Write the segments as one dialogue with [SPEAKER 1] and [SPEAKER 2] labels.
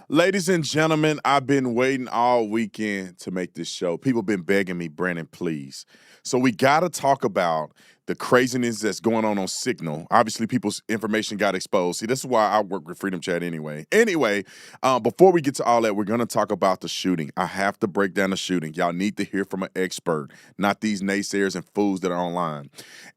[SPEAKER 1] Ladies and gentlemen, I've been waiting all weekend to make this show. People been begging me, Brandon, please. So we got to talk about the craziness that's going on Signal. Obviously, people's information got exposed. See, this is why I work with Freedom Chat anyway. Anyway, before we get to all that, we're going to talk about the shooting. I have to break down the shooting. Y'all need to hear from an expert, not these naysayers and fools that are online.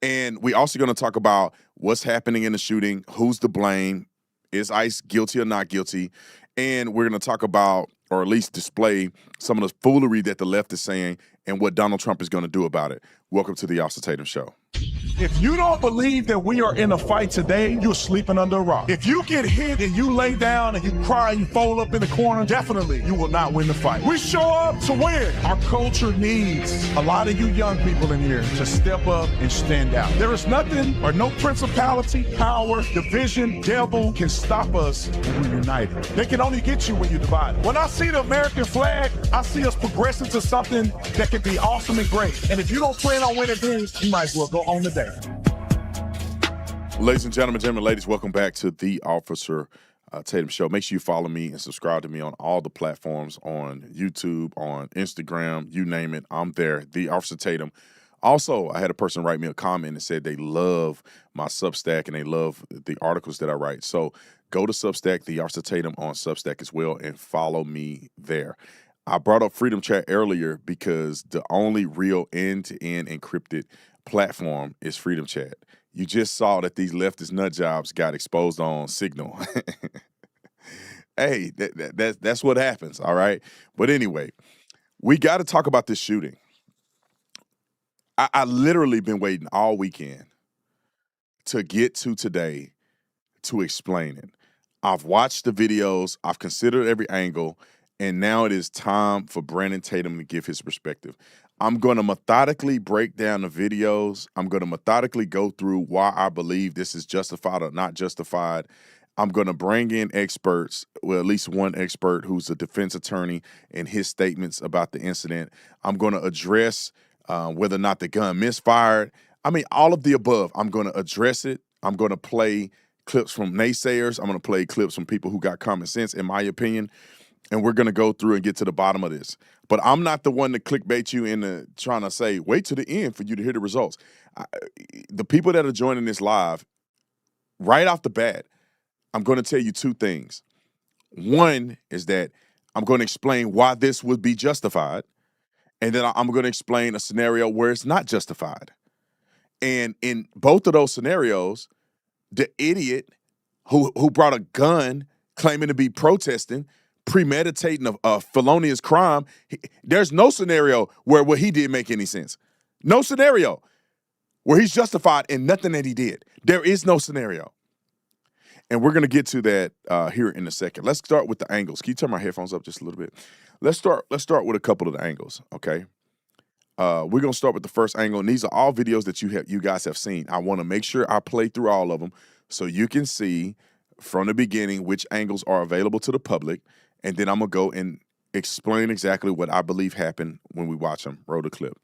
[SPEAKER 1] And we also going to talk about what's happening in the shooting, who's to blame, is ICE guilty or not guilty? And we're going to talk about, or at least display, some of the foolery that the left is saying and what Donald Trump is going to do about it. Welcome to the Officer Tatum Show.
[SPEAKER 2] If you don't believe that we are in a fight today, you're sleeping under a rock. If you get hit and you lay down and you cry and you fold up in the corner, definitely you will not win the fight. We show up to win. Our culture needs a lot of you young people in here to step up and stand out. There is nothing or no principality, power, division, devil can stop us when we're united. They can only get you when you're divided. When I see the American flag, I see us progressing to something that can be awesome and great. And if you don't plan on winning things, you might as well go on today.
[SPEAKER 1] Ladies and gentlemen, ladies, welcome back to the Officer Tatum Show. Make sure you follow me and subscribe to me on all the platforms, on YouTube, on Instagram, you name it, I'm there, the Officer Tatum. Also, I had a person write me a comment and said they love my Substack and they love the articles that I write. So go to Substack, the Officer Tatum on Substack as well, and follow me there. I brought up Freedom Chat earlier because the only real end-to-end encrypted platform is Freedom Chat. You just saw that these leftist nut jobs got exposed on Signal. Hey, that's what happens, all right? But anyway, we got to talk about this shooting. I literally been waiting all weekend to get to today to explain it. I've watched the videos, I've considered every angle, and now it is time for Brandon Tatum to give his perspective. I'm going to methodically break down the videos. I'm going to methodically go through why I believe this is justified or not justified. I'm going to bring in experts, well, at least one expert who's a defense attorney and his statements about the incident. I'm going to address whether or not the gun misfired. I mean, all of the above. I'm going to address it. I'm going to play clips from naysayers. I'm going to play clips from people who got common sense, in my opinion. And we're going to go through and get to the bottom of this. But I'm not the one to clickbait you into trying to say, wait to the end for you to hear the results. The people that are joining this live, right off the bat, I'm going to tell you two things. One is that I'm going to explain why this would be justified. And then I'm going to explain a scenario where it's not justified. And in both of those scenarios, the idiot who brought a gun claiming to be protesting, premeditating a felonious crime, there's no scenario where what he did make any sense. No scenario where he's justified in nothing that he did. There is no scenario. And we're going to get to that here in a second. Let's start with the angles. Can you turn my headphones up just a little bit? Let's start with a couple of the angles, okay? We're going to start with the first angle, and these are all videos that you guys have seen. I want to make sure I play through all of them so you can see from the beginning which angles are available to the public, and then I'm going to go and explain exactly what I believe happened when we watch them. Roll the clip.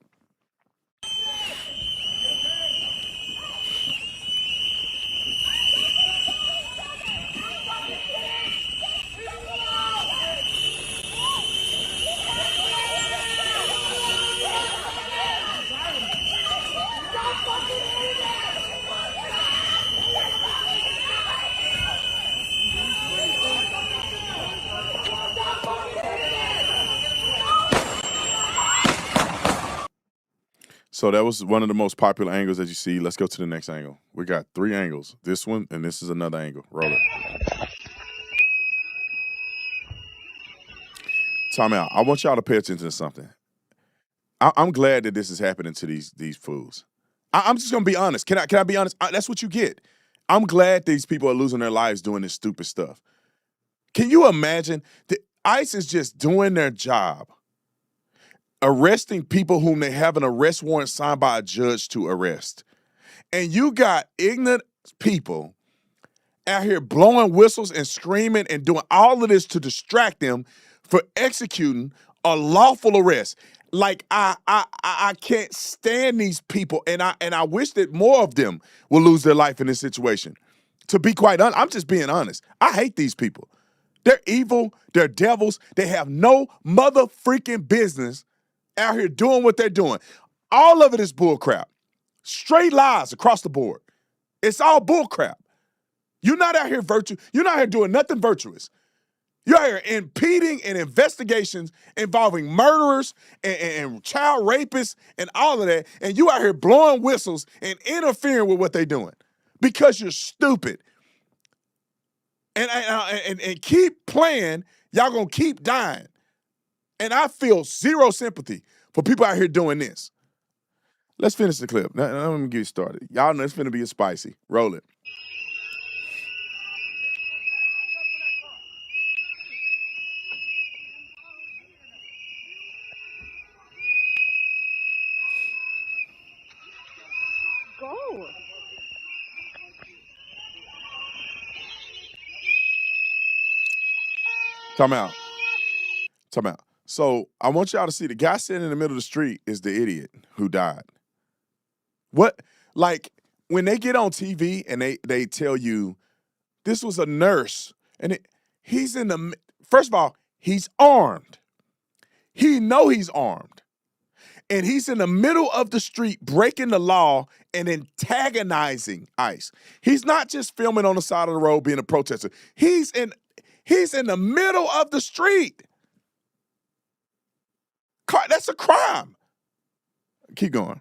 [SPEAKER 1] So that was one of the most popular angles that you see. Let's go to the next angle. We got three angles. This one, and this is another angle. Roll it. Time out. I want y'all to pay attention to something. I'm glad that this is happening to these fools. I'm just gonna be honest. Can I be honest? That's what you get. I'm glad these people are losing their lives doing this stupid stuff. Can you imagine? ICE is just doing their job, arresting people whom they have an arrest warrant signed by a judge to arrest. And you got ignorant people out here blowing whistles and screaming and doing all of this to distract them for executing a lawful arrest. Like I can't stand these people, and I wish that more of them will lose their life in this situation. To be quite honest, I'm just being honest. I hate these people. They're evil. They're devils. They have no mother freaking business out here doing what they're doing. All of it is bullcrap. Straight lies across the board. It's all bullcrap. You're not out here You're not out here doing nothing virtuous. You're out here impeding in investigations involving murderers and child rapists and all of that, and you out here blowing whistles and interfering with what they're doing because you're stupid. And keep playing, y'all gonna keep dying. And I feel zero sympathy for people out here doing this. Let's finish the clip. Now, let me get you started. Y'all know it's finna be spicy. Roll it.
[SPEAKER 3] Go.
[SPEAKER 1] Time out. So I want y'all to see the guy sitting in the middle of the street is the idiot who died. What? Like, when they get on TV and they tell you this was a nurse and he's in the, first of all, he's armed. He know he's armed. And he's in the middle of the street breaking the law and antagonizing ICE. He's not just filming on the side of the road being a protester. He's in the middle of the street. That's a crime. Keep going.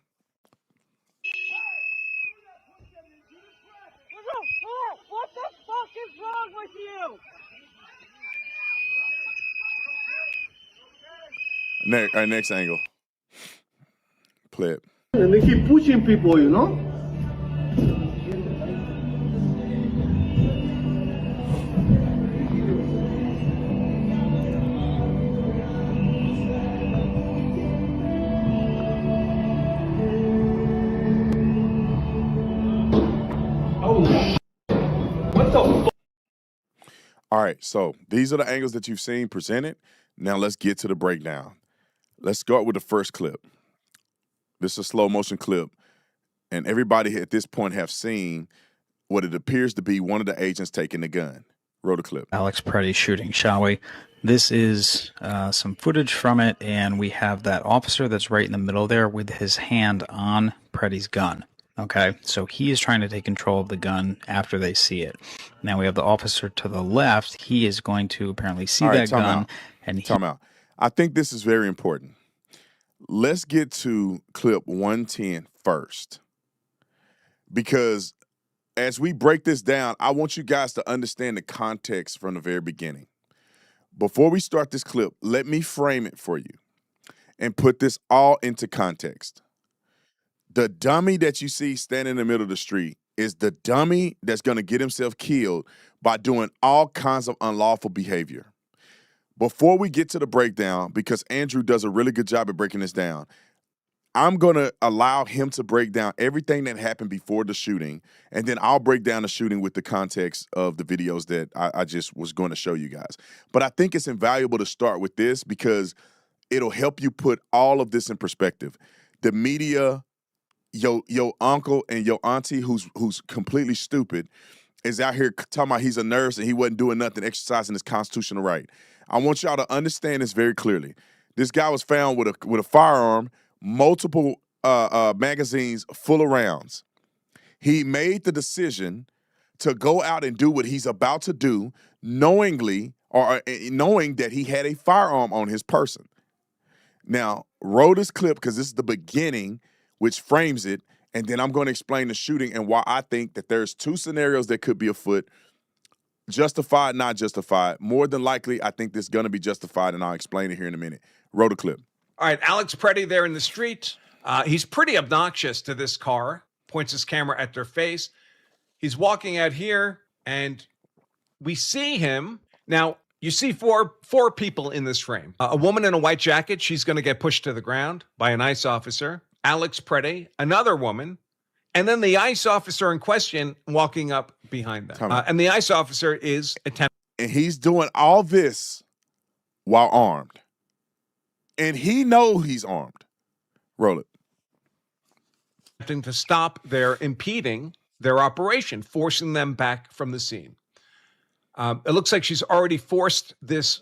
[SPEAKER 3] What the fuck is wrong with you?
[SPEAKER 1] Next angle. Play it.
[SPEAKER 4] And they keep pushing people, you know? What the fuck?
[SPEAKER 1] All right, so these are the angles that you've seen presented. Now let's get to the breakdown. Let's start with the first clip. This is a slow motion clip, and everybody at this point have seen what it appears to be one of the agents taking the gun. Roll the clip.
[SPEAKER 5] Alex Pretti shooting, shall we? This is some footage from it, and we have that officer that's right in the middle there with his hand on Pretti's gun. Okay, so he is trying to take control of the gun after they see it. Now we have the officer to the left. He is going to apparently see that gun.
[SPEAKER 1] Time out. I think this is very important. Let's get to clip 110 first. Because as we break this down, I want you guys to understand the context from the very beginning. Before we start this clip, let me frame it for you and put this all into context. The dummy that you see standing in the middle of the street is the dummy that's going to get himself killed by doing all kinds of unlawful behavior. Before we get to the breakdown, because Andrew does a really good job at breaking this down, I'm going to allow him to break down everything that happened before the shooting, and then I'll break down the shooting with the context of the videos that I just was going to show you guys. But I think it's invaluable to start with this because it'll help you put all of this in perspective. The media, your uncle and your auntie who's completely stupid is out here talking about he's a nurse and he wasn't doing nothing, exercising his constitutional right. I want y'all to understand this very clearly. This guy was found with a firearm, multiple magazines full of rounds. He made the decision to go out and do what he's about to do, knowing that he had a firearm on his person. Now, roll this clip because this is the beginning, which frames it, and then I'm going to explain the shooting and why I think that there's two scenarios that could be afoot. Justified, not justified. More than likely, I think this is going to be justified, and I'll explain it here in a minute. Roll the clip.
[SPEAKER 6] All right, Alex Pretti there in the street. He's pretty obnoxious to this car. Points his camera at their face. He's walking out here, and we see him. Now, you see four people in this frame. A woman in a white jacket. She's going to get pushed to the ground by an ICE officer. Alex Pretti, another woman. And then the ICE officer in question walking up behind them. And the ICE officer is attempting.
[SPEAKER 1] And he's doing all this while armed. And he knows he's armed. Roll it.
[SPEAKER 6] To stop their impeding their operation, forcing them back from the scene. It looks like she's already forced this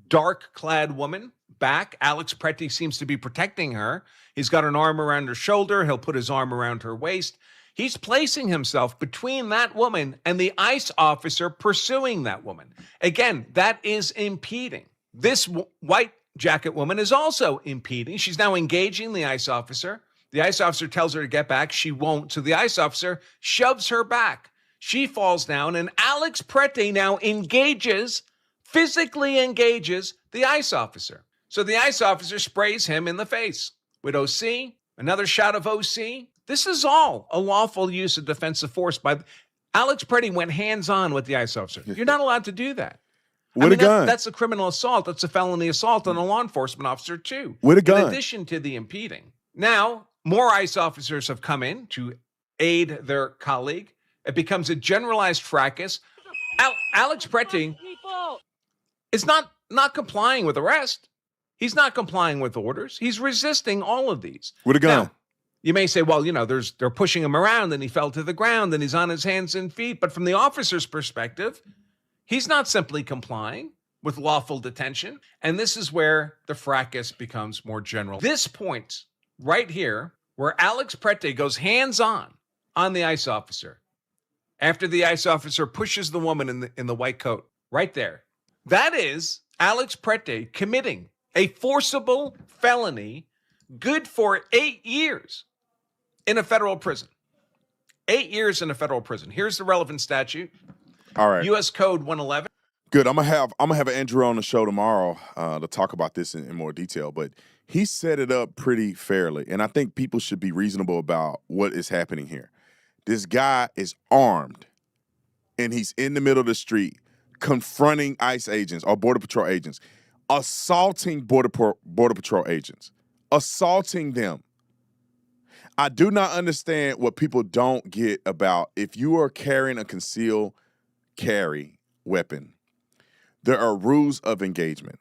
[SPEAKER 6] dark-clad woman back. Alex Pretti seems to be protecting her. He's got an arm around her shoulder. He'll put his arm around her waist. He's placing himself between that woman and the ICE officer pursuing that woman. Again, that is impeding. This white jacket woman is also impeding. She's now engaging the ICE officer. The ICE officer tells her to get back. She won't. So the ICE officer shoves her back. She falls down, and Alex Pretti now physically engages the ICE officer. So the ICE officer sprays him in the face with OC, another shot of OC. This is all a lawful use of defensive force by Alex Pretti went hands-on with the ICE officer. You're not allowed to do that.
[SPEAKER 1] With a gun.
[SPEAKER 6] That's a criminal assault. That's a felony assault on a law enforcement officer, too.
[SPEAKER 1] With a gun.
[SPEAKER 6] In addition to the impeding. Now, more ICE officers have come in to aid their colleague. It becomes a generalized fracas. Alex Pretti is not complying with arrest. He's not complying with orders. He's resisting all of these.
[SPEAKER 1] With a gun.
[SPEAKER 6] Now, you may say, well, they're pushing him around and he fell to the ground and he's on his hands and feet. But from the officer's perspective, he's not simply complying with lawful detention. And this is where the fracas becomes more general. This point right here, where Alex Pretti goes hands-on the ICE officer, after the ICE officer pushes the woman in the white coat, right there. That is Alex Pretti committing a forcible felony good for 8 years in a federal prison. 8 years in a federal prison. Here's the relevant statute.
[SPEAKER 1] All right.
[SPEAKER 6] U.S. Code 111.
[SPEAKER 1] Good. I'm gonna have Andrew on the show tomorrow to talk about this in more detail. But he set it up pretty fairly, and I think people should be reasonable about what is happening here. This guy is armed, and he's in the middle of the street confronting ICE agents or Border Patrol agents, assaulting Border Patrol agents, assaulting them. I do not understand what people don't get about if you are carrying a concealed carry weapon, there are rules of engagement.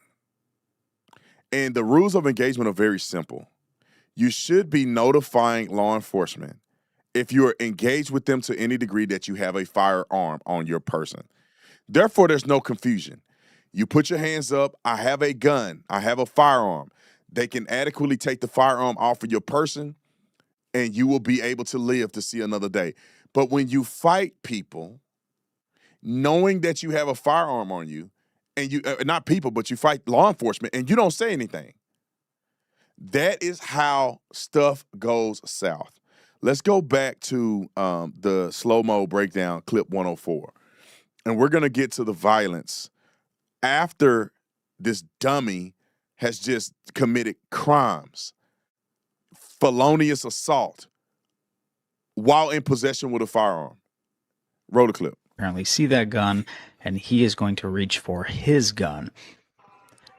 [SPEAKER 1] And the rules of engagement are very simple. You should be notifying law enforcement if you are engaged with them to any degree that you have a firearm on your person. Therefore, there's no confusion. You put your hands up, I have a gun, I have a firearm. They can adequately take the firearm off of your person, and you will be able to live to see another day. But when you fight people, knowing that you have a firearm on you, and you, not people, but you fight law enforcement, and you don't say anything, that is how stuff goes south. Let's go back to the slow-mo breakdown, clip 104. And we're going to get to the violence after this dummy has just committed crimes, felonious assault, while in possession with a firearm. Roll the clip.
[SPEAKER 5] Apparently see that gun, and he is going to reach for his gun.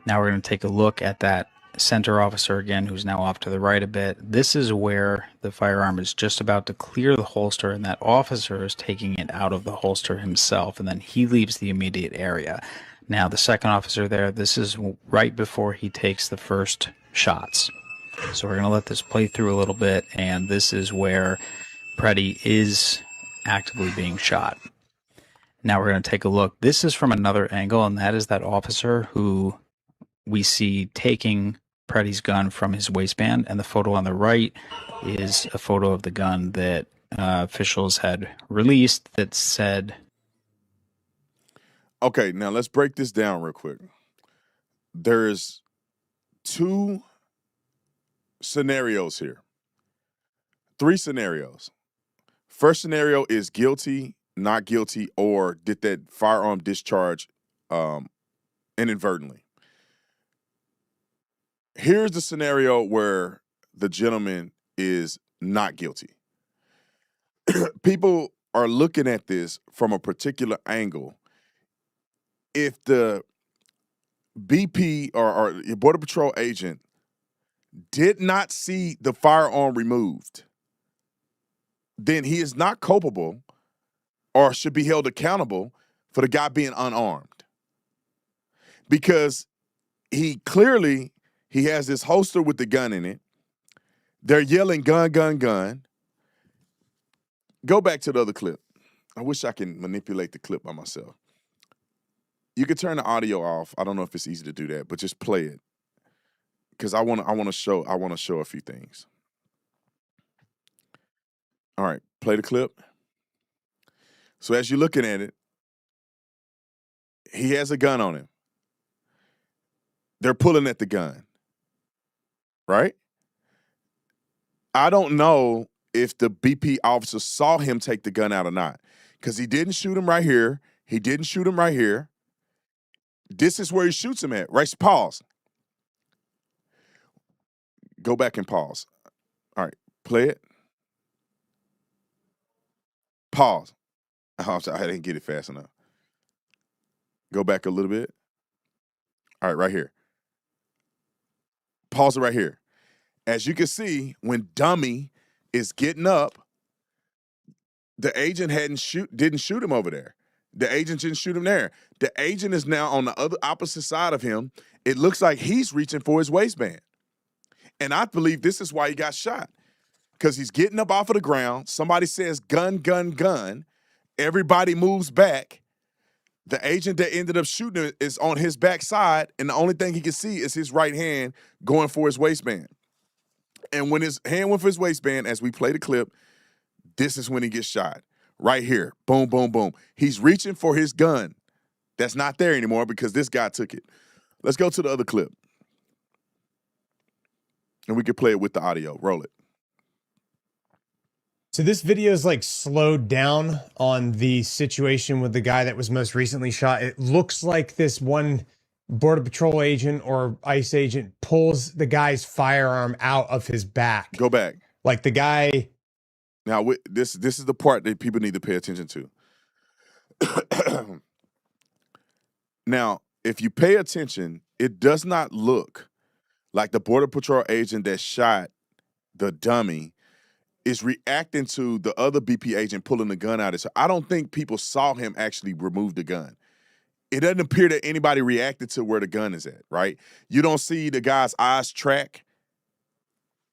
[SPEAKER 5] Now we're going to take a look at that center officer again, who's now off to the right a bit. This is where the firearm is just about to clear the holster, and that officer is taking it out of the holster himself, and then he leaves the immediate area. Now the second officer there, this is right before he takes the first shots. So we're going to let this play through a little bit, and this is where Pretti is actively being shot. Now we're going to take a look. This is from another angle, and that is that officer who we see taking Pretti's gun from his waistband, and the photo on the right is a photo of the gun that officials had released that said...
[SPEAKER 1] Okay, now let's break this down real quick. There's two scenarios here. Three scenarios. First scenario is guilty, not guilty, or did that firearm discharge inadvertently. Here's the scenario where the gentleman is not guilty. People are looking at this from a particular angle. If the BP or Border Patrol agent did not see the firearm removed, then he is not culpable or should be held accountable for the guy being unarmed. Because he has this holster with the gun in it. They're yelling, gun, gun, gun. Go back to the other clip. I wish I can manipulate the clip by myself. You could turn the audio off. I don't know if it's easy to do that, but just play it. Because I want to show a few things. All right, play the clip. So as you're looking at it, he has a gun on him. They're pulling at the gun, right? I don't know if the BP officer saw him take the gun out or not, because he didn't shoot him right here. He didn't shoot him right here. This is where he shoots him at. Right? Pause. Go back and pause. All right, play it. Pause. Oh, I'm sorry, I didn't get it fast enough. Go back a little bit. All right, right here. Pause it right here. As you can see, when Dummy is getting up, the agent didn't shoot him over there. The agent didn't shoot him there. The agent is now on the other opposite side of him. It looks like he's reaching for his waistband. And I believe this is why he got shot. Because he's getting up off of the ground. Somebody says, gun, gun, gun. Everybody moves back. The agent that ended up shooting is on his backside, and the only thing he can see is his right hand going for his waistband. And when his hand went for his waistband, as we play the clip, this is when he gets shot. Right here. Boom, boom, boom. He's reaching for his gun. That's not there anymore because this guy took it. Let's go to the other clip. And we can play it with the audio. Roll it.
[SPEAKER 7] So this video is like slowed down on the situation with the guy that was most recently shot. It looks like this one Border Patrol agent or ICE agent pulls the guy's firearm out of his back.
[SPEAKER 1] Go back.
[SPEAKER 7] Like the guy.
[SPEAKER 1] Now, this is the part that people need to pay attention to. Now, if you pay attention, it does not look like the Border Patrol agent that shot the dummy is reacting to the other BP agent pulling the gun out. So I don't think people saw him actually remove the gun. It doesn't appear that anybody reacted to where the gun is at, right? You don't see the guy's eyes track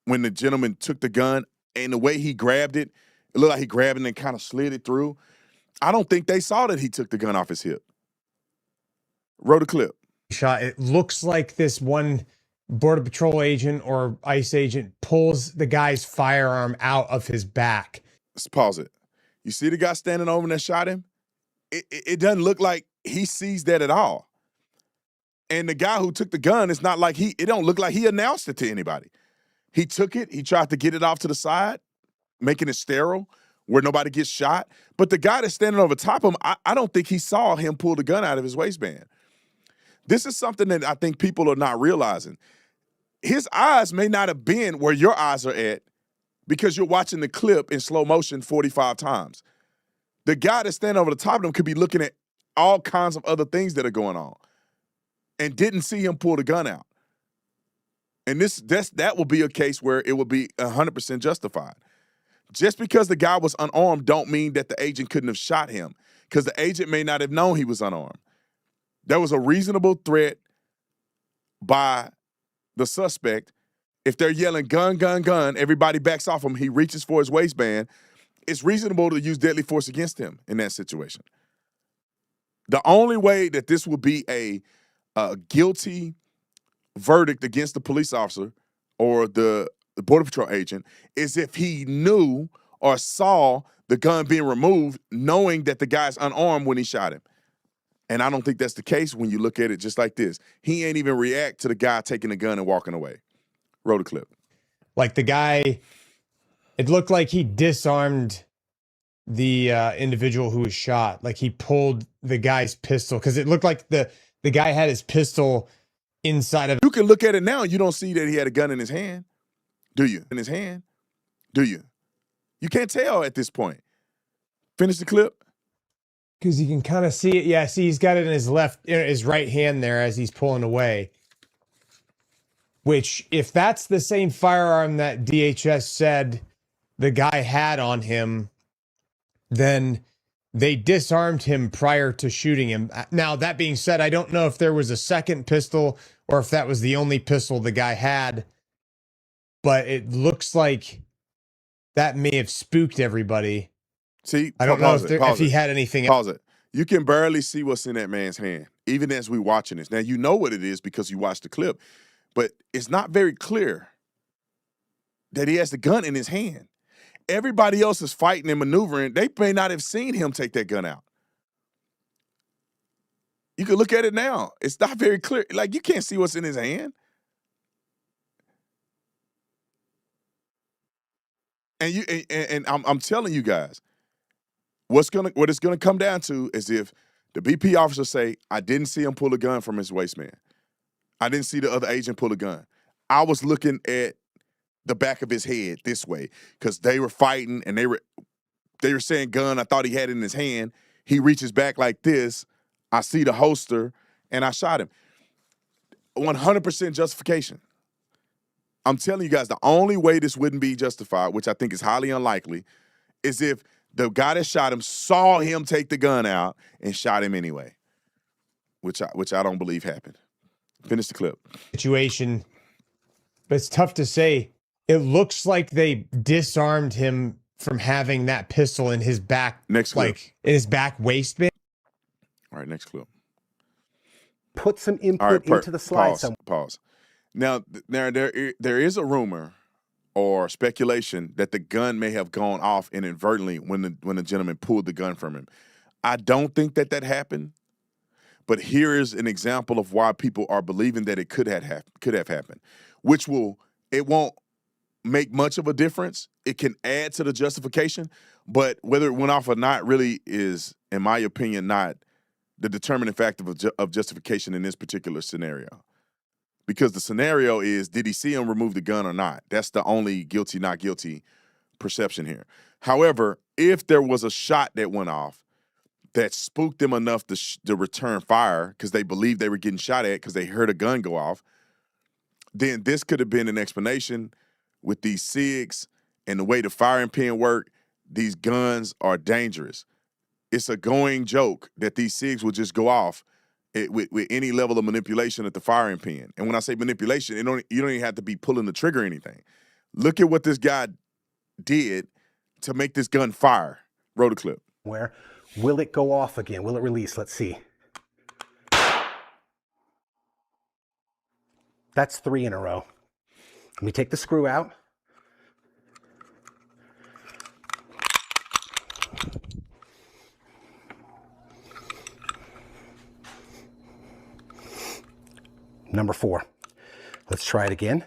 [SPEAKER 1] when the gentleman took the gun, and the way he grabbed it, it looked like he grabbed it and kind of slid it through. I don't think they saw that he took the gun off his hip. Roll the clip.
[SPEAKER 7] Shot. It looks like this one Border Patrol agent or ICE agent pulls the guy's firearm out of his back.
[SPEAKER 1] Let's pause it. You see the guy standing over and shot him? It doesn't look like he sees that at all. And the guy who took the gun, it's not like it don't look like he announced it to anybody. He took it, he tried to get it off to the side, making it sterile where nobody gets shot. But the guy that's standing over top of him, I don't think he saw him pull the gun out of his waistband. This is something that I think people are not realizing. His eyes may not have been where your eyes are at because you're watching the clip in slow motion 45 times. The guy that's standing over the top of him could be looking at all kinds of other things that are going on and didn't see him pull the gun out. And that will be a case where it will be 100% justified. Just because the guy was unarmed don't mean that the agent couldn't have shot him, because the agent may not have known he was unarmed. There was a reasonable threat by the suspect. If they're yelling gun, gun, gun, everybody backs off him, he reaches for his waistband, it's reasonable to use deadly force against him in that situation. The only way that this would be a guilty verdict against the police officer or the Border Patrol agent is if he knew or saw the gun being removed, knowing that the guy's unarmed when he shot him. And I don't think that's the case when you look at it just like this. He ain't even react to the guy taking the gun and walking away. Roll the clip.
[SPEAKER 7] Like the guy, it looked like he disarmed the individual who was shot. Like he pulled the guy's pistol because it looked like the guy had his pistol inside of.
[SPEAKER 1] You can look at it now and you don't see that he had a gun in his hand. Do you? In his hand? Do you? You can't tell at this point. Finish the clip.
[SPEAKER 7] Because you can kind of see it. Yeah, see, he's got it in his right hand there as he's pulling away. Which, if that's the same firearm that DHS said the guy had on him, then they disarmed him prior to shooting him. Now, that being said, I don't know if there was a second pistol or if that was the only pistol the guy had. But it looks like that may have spooked everybody.
[SPEAKER 1] See,
[SPEAKER 7] I don't know if he had anything else.
[SPEAKER 1] Pause it. You can barely see what's in that man's hand, even as we watching this. Now, you know what it is because you watched the clip, but it's not very clear that he has the gun in his hand. Everybody else is fighting and maneuvering. They may not have seen him take that gun out. You can look at it now. It's not very clear. Like, you can't see what's in his hand. And I'm telling you guys, what it's gonna come down to is if the BP officer say, I didn't see him pull a gun from his waistband. I didn't see the other agent pull a gun. I was looking at the back of his head this way because they were fighting and they were saying gun. I thought he had it in his hand. He reaches back like this. I see the holster and I shot him. 100% justification. I'm telling you guys, the only way this wouldn't be justified, which I think is highly unlikely, is if the guy that shot him saw him take the gun out and shot him anyway, which I don't believe happened. Finish the clip.
[SPEAKER 7] Situation, but it's tough to say. It looks like they disarmed him from having that pistol in his back,
[SPEAKER 1] Next clip.
[SPEAKER 7] like in his back waistband.
[SPEAKER 1] All right, next clip.
[SPEAKER 8] Put some
[SPEAKER 1] All
[SPEAKER 8] input
[SPEAKER 1] right,
[SPEAKER 8] into the slide.
[SPEAKER 1] Pause. Now there is a rumor or speculation that the gun may have gone off inadvertently when the gentleman pulled the gun from him. I don't think that happened, but here is an example of why people are believing that it could have happened, it won't make much of a difference. It can add to the justification, but whether it went off or not really is, in my opinion, not the determining factor of justification in this particular scenario. Because the scenario is, did he see him remove the gun or not? That's the only guilty, not guilty perception here. However, if there was a shot that went off that spooked them enough to return fire because they believed they were getting shot at because they heard a gun go off, then this could have been an explanation. With these SIGs and the way the firing pin work, these guns are dangerous. It's a going joke that these SIGs will just go off with any level of manipulation at the firing pin. And when I say manipulation, you don't even have to be pulling the trigger or anything. Look at what this guy did to make this gun fire. Roll the clip.
[SPEAKER 8] Where will it go off again? Will it release? Let's see. That's 3 in a row. Let me take the screw out. Number 4. Let's try it again.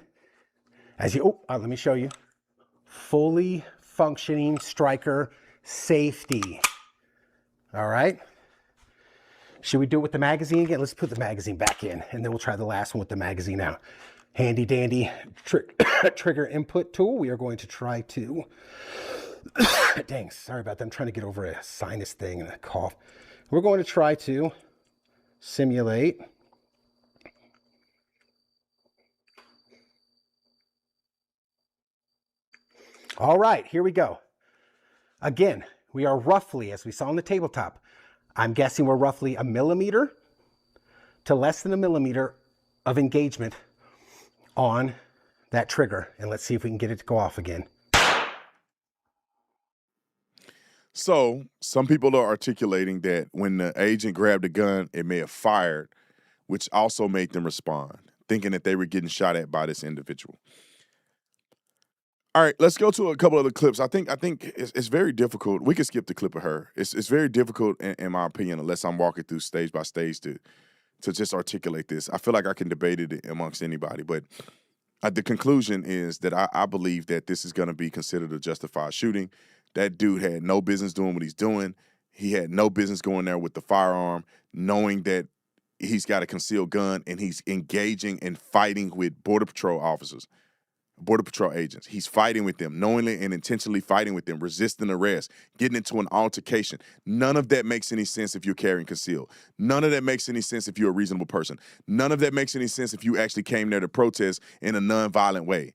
[SPEAKER 8] Let me show you. Fully functioning striker safety. All right. Should we do it with the magazine again? Let's put the magazine back in and then we'll try the last one with the magazine out. Handy dandy trigger input tool. We are going to try to, dang, sorry about that. I'm trying to get over a sinus thing and a cough. We're going to try to simulate all right, here we go. Again, we are roughly, as we saw on the tabletop, I'm guessing we're roughly 1 millimeter to less than 1 millimeter of engagement on that trigger. And let's see if we can get it to go off again.
[SPEAKER 1] So some people are articulating that when the agent grabbed the gun, it may have fired, which also made them respond, thinking that they were getting shot at by this individual. All right, let's go to a couple other clips. I think it's very difficult. We can skip the clip of her. It's very difficult, in my opinion, unless I'm walking through stage by stage to just articulate this. I feel like I can debate it amongst anybody, but the conclusion is that I believe that this is going to be considered a justified shooting. That dude had no business doing what he's doing. He had no business going there with the firearm, knowing that he's got a concealed gun and he's engaging and fighting with Border Patrol officers. Border Patrol agents. He's fighting with them, knowingly and intentionally fighting with them, resisting arrest, getting into an altercation. None of that makes any sense if you're carrying concealed. None of that makes any sense if you're a reasonable person. None of that makes any sense if you actually came there to protest in a nonviolent way.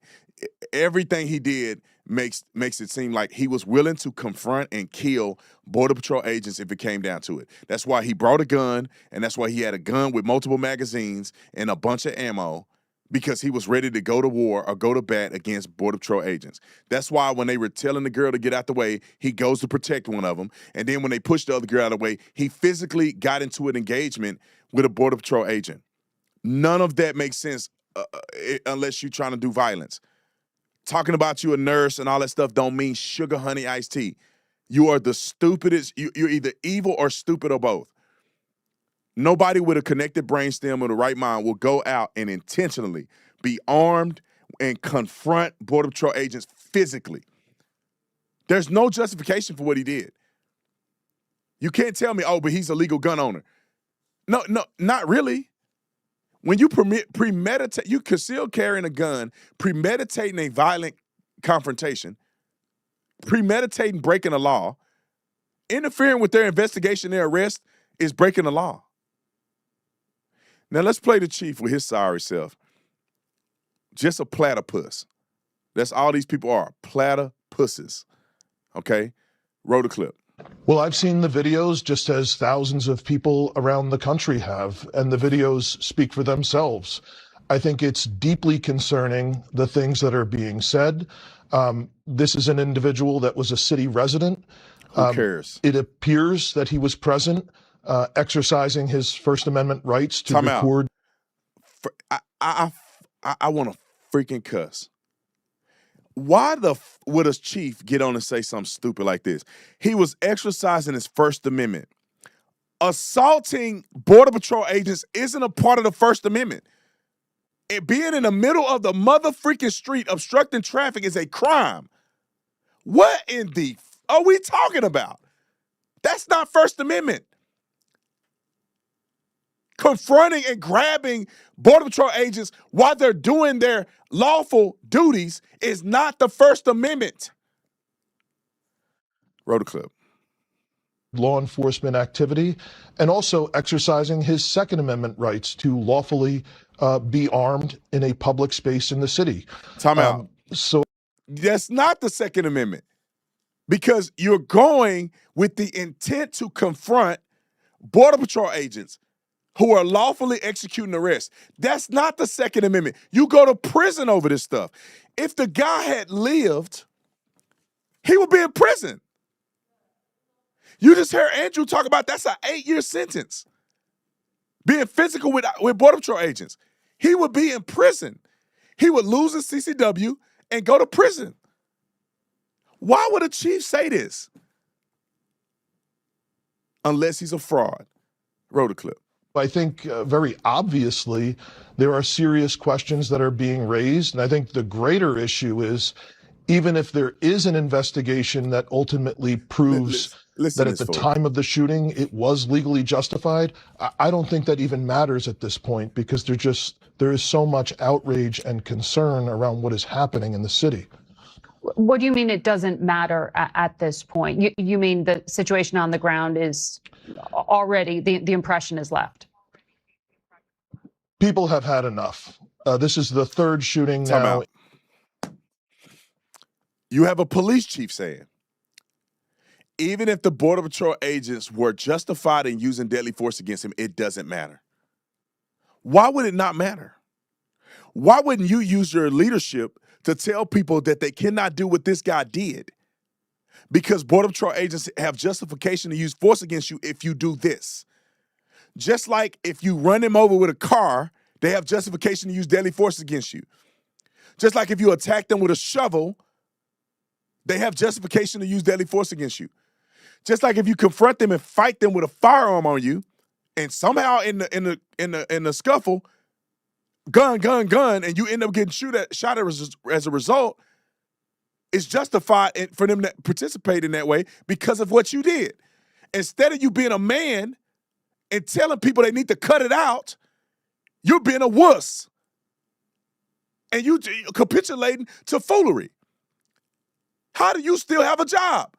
[SPEAKER 1] Everything he did makes it seem like he was willing to confront and kill Border Patrol agents if it came down to it. That's why he brought a gun, and that's why he had a gun with multiple magazines and a bunch of ammo, because he was ready to go to war or go to bat against Border Patrol agents. That's why when they were telling the girl to get out the way, he goes to protect one of them. And then when they pushed the other girl out of the way, he physically got into an engagement with a Border Patrol agent. None of that makes sense unless you're trying to do violence. Talking about you a nurse and all that stuff don't mean sugar, honey, iced tea. You are the stupidest. You're either evil or stupid or both. Nobody with a connected brainstem or the right mind will go out and intentionally be armed and confront Border Patrol agents physically. There's no justification for what he did. You can't tell me, oh, but he's a legal gun owner. No, not really. When you premeditate, you conceal carrying a gun, premeditating a violent confrontation, premeditating breaking a law, interfering with their investigation, their arrest is breaking the law. Now let's play the chief with his sorry self. Just a platypus. That's all these people are, platypuses. Okay? Roll the clip.
[SPEAKER 2] Well, I've seen the videos just as thousands of people around the country have, and the videos speak for themselves. I think it's deeply concerning, the things that are being said. This is an individual that was a city resident.
[SPEAKER 1] Who cares?
[SPEAKER 2] It appears that he was present, exercising his First Amendment rights to record.
[SPEAKER 1] I want to freaking cuss. Why would a chief get on and say something stupid like this? He was exercising his First Amendment. Assaulting Border Patrol agents isn't a part of the First Amendment. Being in the middle of the mother freaking street obstructing traffic is a crime. What in the are we talking about? That's not First Amendment. Confronting and grabbing Border Patrol agents while they're doing their lawful duties is not the First Amendment. Roll the clip.
[SPEAKER 2] Law enforcement activity, and also exercising his Second Amendment rights to lawfully be armed in a public space in the city.
[SPEAKER 1] Time out.
[SPEAKER 2] So
[SPEAKER 1] that's not the Second Amendment, because you're going with the intent to confront Border Patrol agents who are lawfully executing arrests. That's not the Second Amendment. You go to prison over this stuff. If the guy had lived, he would be in prison. You just heard Andrew talk about that's an 8-year sentence. Being physical with Border Patrol agents. He would be in prison. He would lose his CCW and go to prison. Why would a chief say this? Unless he's a fraud. Roll the clip.
[SPEAKER 2] I think very obviously there are serious questions that are being raised. And I think the greater issue is, even if there is an investigation that ultimately proves that at the time of the shooting it was legally justified, I don't think that even matters at this point, because there is so much outrage and concern around what is happening in the city.
[SPEAKER 9] What do you mean it doesn't matter at this point? You mean the situation on the ground is already, the impression is left?
[SPEAKER 2] People have had enough. This is the third shooting now.
[SPEAKER 1] Time out. You have a police chief saying, even if the Border Patrol agents were justified in using deadly force against him, it doesn't matter. Why would it not matter? Why wouldn't you use your leadership to tell people that they cannot do what this guy did? Because Border Patrol agents have justification to use force against you if you do this. Just like if you run him over with a car, they have justification to use deadly force against you. Just like if you attack them with a shovel, they have justification to use deadly force against you. Just like if you confront them and fight them with a firearm on you, and somehow in the scuffle, gun, and you end up getting shot as a result, it's justified for them to participate in that way because of what you did. Instead of you being a man and telling people they need to cut it out, you're being a wuss. And you capitulating to foolery. How do you still have a job?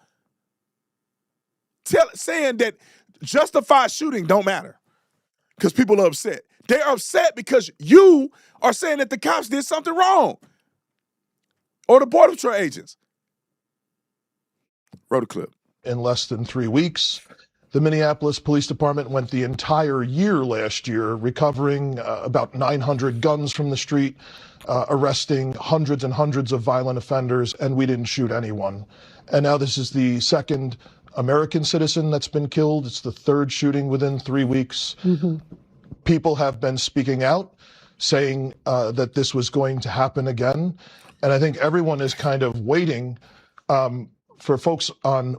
[SPEAKER 1] Saying that justified shooting don't matter because people are upset. They're upset because you are saying that the cops did something wrong, or the Border Patrol agents. Roll the clip.
[SPEAKER 2] In less than 3 weeks,
[SPEAKER 10] The Minneapolis Police Department went the entire year last year recovering about 900 guns from the street, arresting hundreds and hundreds of violent offenders, and we didn't shoot anyone. And now this is the second American citizen that's been killed. It's the third shooting within 3 weeks. People have been speaking out, saying that this was going to happen again. And I think everyone is kind of waiting for folks on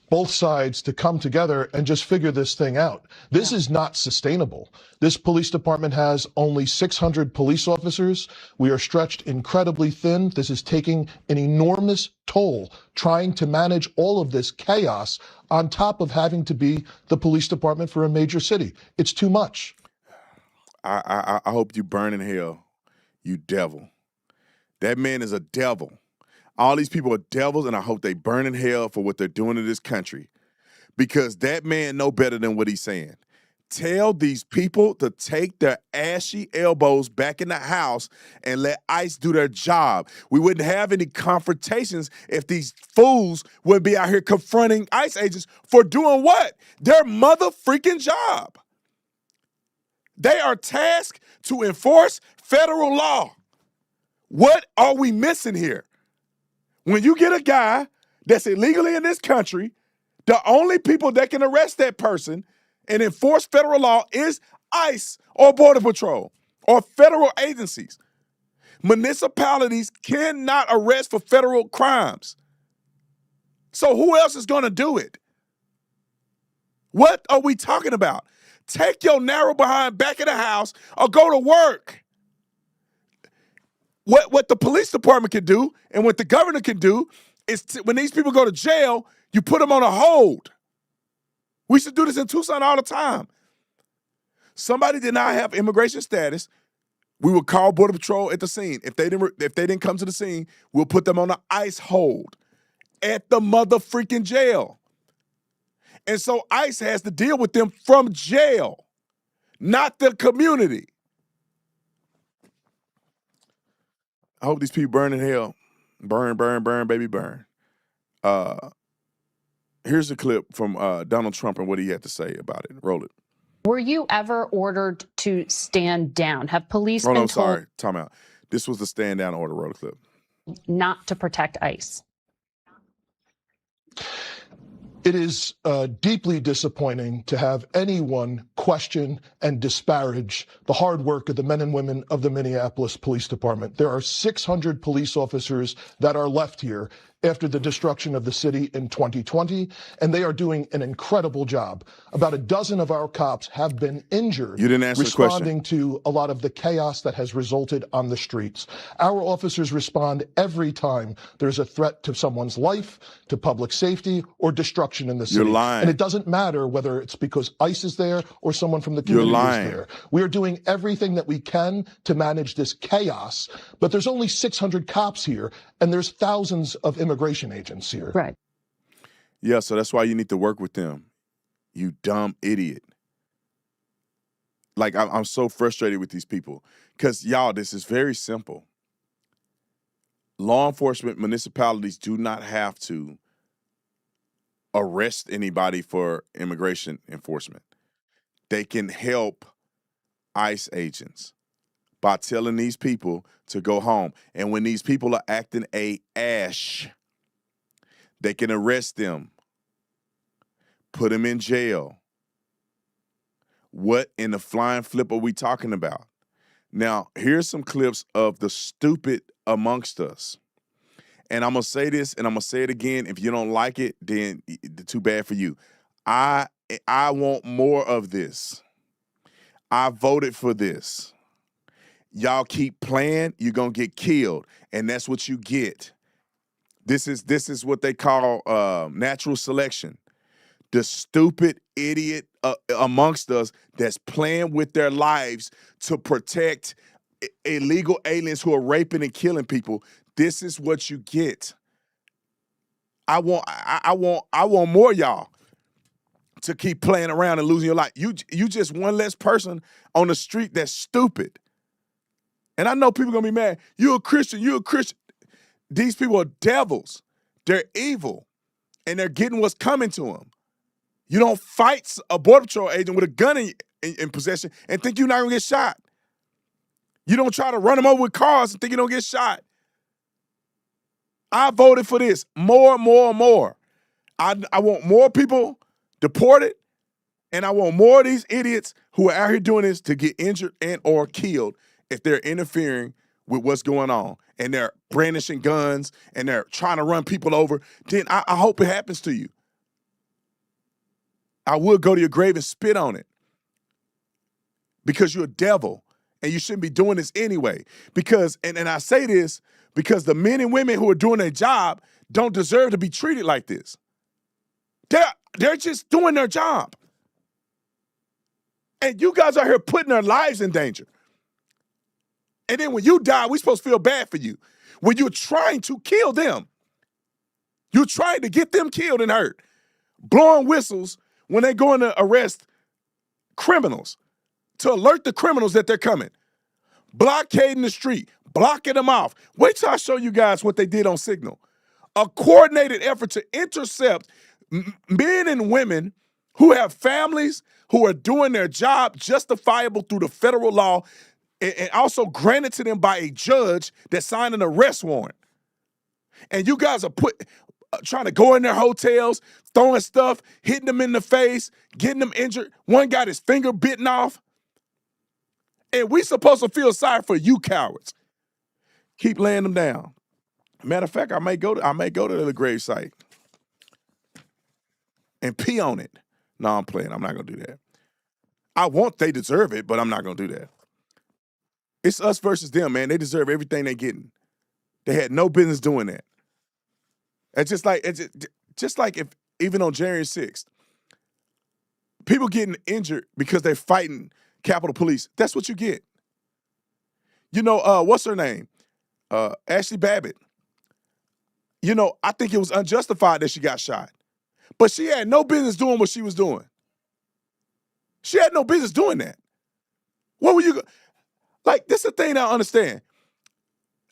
[SPEAKER 10] both sides to come together and just figure this thing out. This is not sustainable. This police department has only 600 police officers. We are stretched incredibly thin. This is taking an enormous toll trying to manage all of this chaos on top of having to be the police department for a major city. It's too much.
[SPEAKER 1] I hope you burn in hell, you devil. That man is a devil. All these people are devils, and I hope they burn in hell for what they're doing to this country. Because that man know better than what he's saying. Tell these people to take their ashy elbows back in the house and let ICE do their job. We wouldn't have any confrontations if these fools would be out here confronting ICE agents for doing what? Their mother-freaking job. They are tasked to enforce federal law. What are we missing here? When you get a guy that's illegally in this country, the only people that can arrest that person and enforce federal law is ICE or Border Patrol or federal agencies. Municipalities cannot arrest for federal crimes. So who else is going to do it? What are we talking about? Take your narrow behind back in the house or go to work. What the police department can do and what the governor can do is when these people go to jail, you put them on a hold. We should do this in Tucson all the time. Somebody did not have immigration status, we would call Border Patrol at the scene. If they didn't come to the scene, we'll put them on an ICE hold at the mother-freaking jail. And so ICE has to deal with them from jail, not the community. I hope these people burn in hell. Burn, burn, burn, baby, burn. Here's a clip from Donald Trump and what he had to say about it. Roll it.
[SPEAKER 9] Were you ever ordered to stand down? Have police
[SPEAKER 1] Oh,
[SPEAKER 9] been
[SPEAKER 1] no,
[SPEAKER 9] told
[SPEAKER 1] sorry. Time out. This was the stand down order. Roll the clip.
[SPEAKER 9] not to protect ICE?
[SPEAKER 10] It is deeply disappointing to have anyone question and disparage the hard work of the men and women of the Minneapolis Police Department. There are 600 police officers that are left here after the destruction of the city in 2020, and they are doing an incredible job. About a dozen of our cops have been injured
[SPEAKER 1] You didn't answer the question.
[SPEAKER 10] responding to a lot of the chaos that has resulted on the streets. Our officers respond every time there's a threat to someone's life, to public safety, or destruction in the city.
[SPEAKER 1] You're lying.
[SPEAKER 10] And it doesn't matter whether it's because ICE is there or someone from the
[SPEAKER 1] You're
[SPEAKER 10] community
[SPEAKER 1] lying.
[SPEAKER 10] is there. We are doing everything that we can to manage this chaos, but there's only 600 cops here, and there's thousands of immigration agents here.
[SPEAKER 9] Right.
[SPEAKER 1] Yeah, so that's why you need to work with them, you dumb idiot. Like, I'm so frustrated with these people because, y'all, this is very simple. Law enforcement municipalities do not have to arrest anybody for immigration enforcement. They can help ICE agents by telling these people to go home. And when these people are acting a ash, they can arrest them, put them in jail. What in the flying flip are we talking about? Now, here's some clips of the stupid amongst us. And I'm going to say this, and I'm going to say it again. If you don't like it, then too bad for you. I want more of this. I voted for this. Y'all keep playing, you're going to get killed. And that's what you get. This is what they call natural selection. The stupid idiot amongst us that's playing with their lives to protect illegal aliens who are raping and killing people. This is what you get. I want more y'all to keep playing around and losing your life. You just one less person on the street that's stupid. And I know people are gonna be mad. You're a Christian. These people are devils. They're evil. And they're getting what's coming to them. You don't fight a Border Patrol agent with a gun in possession and think you're not going to get shot. You don't try to run them over with cars and think you don't get shot. I voted for this. More. I want more people deported, and I want more of these idiots who are out here doing this to get injured and or killed if they're interfering with what's going on and they're brandishing guns and they're trying to run people over. Then I hope it happens to you. I will go to your grave and spit on it because you're a devil and you shouldn't be doing this anyway. Because, and I say this because the men and women who are doing their job don't deserve to be treated like this. They're just doing their job. And you guys are here putting their lives in danger. And then when you die, we're supposed to feel bad for you. When you're trying to kill them, you're trying to get them killed and hurt, blowing whistles when they're going to arrest criminals, to alert the criminals that they're coming, blockading the street, blocking them off. Wait till I show you guys what they did on Signal. A coordinated effort to intercept men and women who have families, who are doing their job justifiable through the federal law, and also granted to them by a judge that signed an arrest warrant. And you guys are trying to go in their hotels, throwing stuff, hitting them in the face, getting them injured. One got his finger bitten off. And we supposed to feel sorry for you cowards. Keep laying them down. Matter of fact, I may go to the grave site and pee on it. No, I'm playing. I'm not gonna do that. They deserve it, but I'm not gonna do that. It's us versus them, man. They deserve everything they're getting. They had no business doing that. It's just like if even on January 6th, people getting injured because they're fighting Capitol Police. That's what you get. You know, what's her name? Ashley Babbitt. You know, I think it was unjustified that she got shot. But she had no business doing what she was doing. She had no business doing that. What were you... Like, this is the thing I don't understand.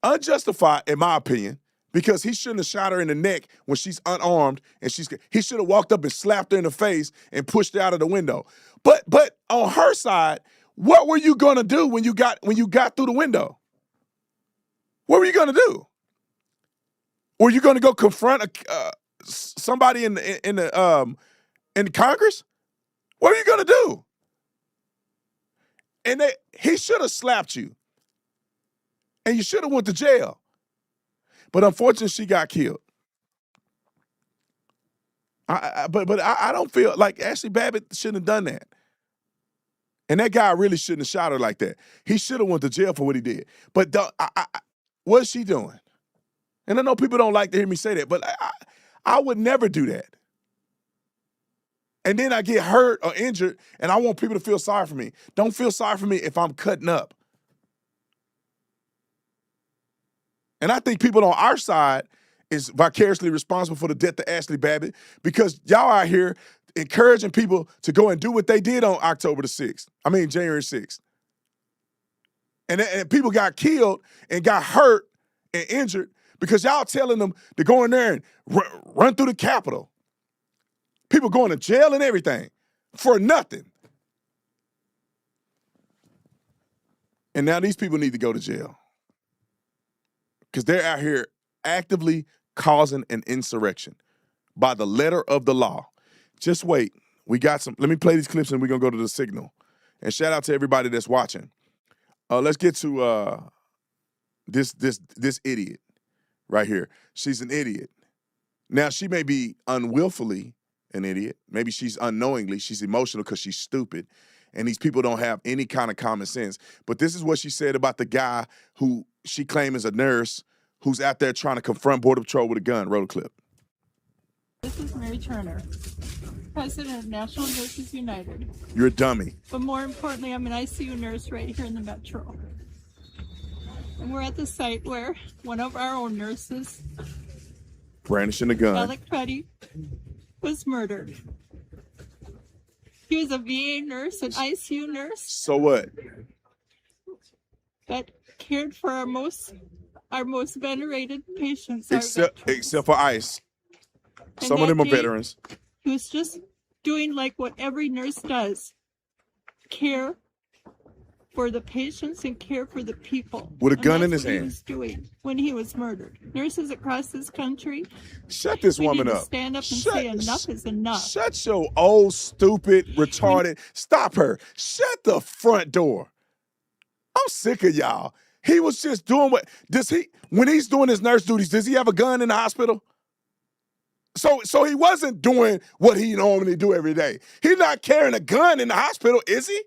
[SPEAKER 1] Unjustified, in my opinion, because he shouldn't have shot her in the neck when she's unarmed, and he should have walked up and slapped her in the face and pushed her out of the window. But on her side, what were you gonna do when you got through the window? What were you gonna do? Were you gonna go confront somebody in the Congress? What are you gonna do? And he should have slapped you. And you should have went to jail. But unfortunately, she got killed. But I don't feel like Ashley Babbitt shouldn't have done that. And that guy really shouldn't have shot her like that. He should have went to jail for what he did. But what's she doing? And I know people don't like to hear me say that, but I would never do that. And then I get hurt or injured, and I want people to feel sorry for me. Don't feel sorry for me if I'm cutting up. And I think people on our side is vicariously responsible for the death of Ashley Babbitt because y'all out here encouraging people to go and do what they did on January 6th. And people got killed and got hurt and injured because y'all telling them to go in there and run through the Capitol. People going to jail and everything for nothing. And now these people need to go to jail because they're out here actively causing an insurrection by the letter of the law. Just wait. We got some. Let me play these clips and we're going to go to the Signal. And shout out to everybody that's watching. Let's get to this idiot right here. She's an idiot. Now, she may be unwillfully an idiot. Maybe she's unknowingly. She's emotional because she's stupid. And these people don't have any kind of common sense. But this is what she said about the guy who she claims is a nurse who's out there trying to confront Border Patrol with a gun. Roll a clip.
[SPEAKER 11] This is Mary Turner, president of National Nurses United.
[SPEAKER 1] You're a dummy.
[SPEAKER 11] But more importantly, I'm an ICU nurse right here in the Metro. And we're at the site where one of our own nurses,
[SPEAKER 1] brandishing a gun,
[SPEAKER 11] Pretti, was murdered. He was a VA nurse, an ICU nurse.
[SPEAKER 1] So what?
[SPEAKER 11] That cared for our most venerated patients.
[SPEAKER 1] Except for ICE. Some of them are veterans.
[SPEAKER 11] He was just doing like what every nurse does, care for the patients and care for the people.
[SPEAKER 1] With a
[SPEAKER 11] And
[SPEAKER 1] gun in
[SPEAKER 11] that's
[SPEAKER 1] his
[SPEAKER 11] what
[SPEAKER 1] hand.
[SPEAKER 11] he was doing when he was murdered. Nurses across this country,
[SPEAKER 1] Shut this
[SPEAKER 11] we
[SPEAKER 1] woman
[SPEAKER 11] need to
[SPEAKER 1] up.
[SPEAKER 11] stand up and say enough is enough.
[SPEAKER 1] Shut your old, stupid, retarded. Stop her. Shut the front door. I'm sick of y'all. He was just doing when he's doing his nurse duties, does he have a gun in the hospital? So he wasn't doing what he normally do every day. He's not carrying a gun in the hospital, is he?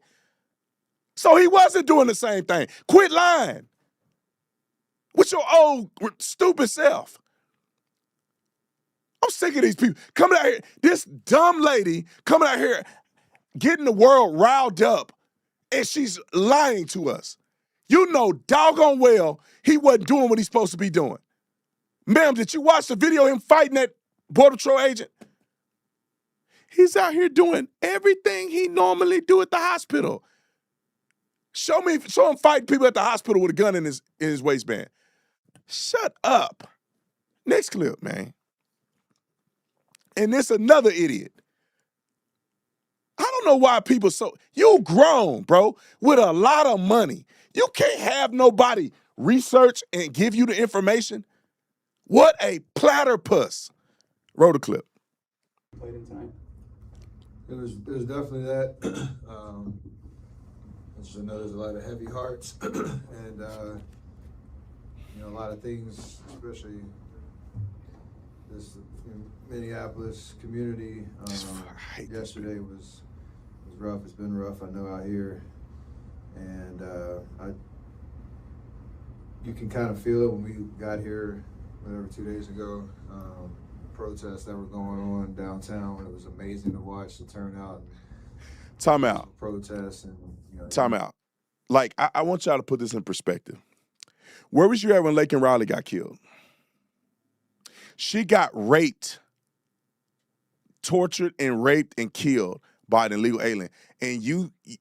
[SPEAKER 1] So he wasn't doing the same thing. Quit lying with your old stupid self. I'm sick of these people coming out here. This dumb lady coming out here getting the world riled up, and she's lying to us. You know doggone well he wasn't doing what he's supposed to be doing. Ma'am, did you watch the video of him fighting that Border Patrol agent? He's out here doing everything he normally do at the hospital. Show him fighting people at the hospital with a gun in his waistband. Shut up. Next clip, man. And this another idiot. I don't know why people you grown, bro, with a lot of money. You can't have nobody research and give you the information. What a platypus. Roll the clip.
[SPEAKER 12] Played it tonight. It was definitely that. I know there's a lot of heavy hearts and a lot of things, especially this Minneapolis community. Yesterday was rough. It's been rough, I know, out here, and you can kind of feel it when we got here, whatever, 2 days ago. Protests that were going on downtown. It was amazing to watch the turnout.
[SPEAKER 1] Time out.
[SPEAKER 12] Protests and
[SPEAKER 1] Time out. Like, I want y'all to put this in perspective. Where was you at when Laken Riley got killed? She got raped, tortured and raped and killed by an illegal alien. And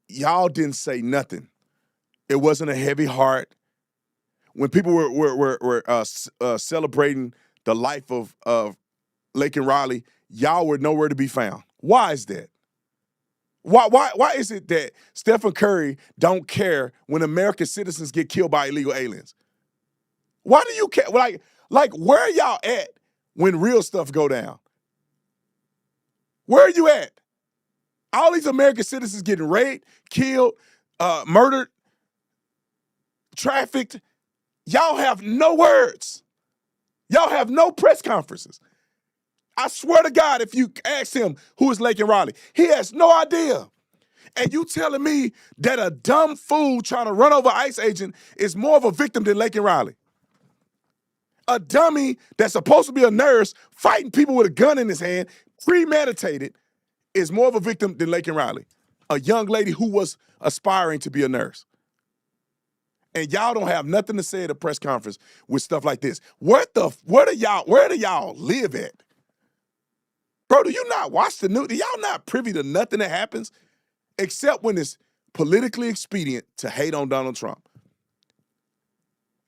[SPEAKER 1] y'all didn't say nothing. It wasn't a heavy heart. When people were celebrating the life of Laken Riley, y'all were nowhere to be found. Why is that? Why is it that Stephen Curry don't care when American citizens get killed by illegal aliens? Why do you care? Like where are y'all at when real stuff go down? Where are you at? All these American citizens getting raped, killed, murdered, trafficked. Y'all have no words. Y'all have no press conferences. I swear to God, if you ask him who is Laken Riley, he has no idea. And you telling me that a dumb fool trying to run over an ICE agent is more of a victim than Laken Riley? A dummy that's supposed to be a nurse fighting people with a gun in his hand, premeditated, is more of a victim than Laken Riley, a young lady who was aspiring to be a nurse. And y'all don't have nothing to say at a press conference with stuff like this. Where do y'all live at? Bro, do you not watch the news? Do y'all not privy to nothing that happens except when it's politically expedient to hate on Donald Trump?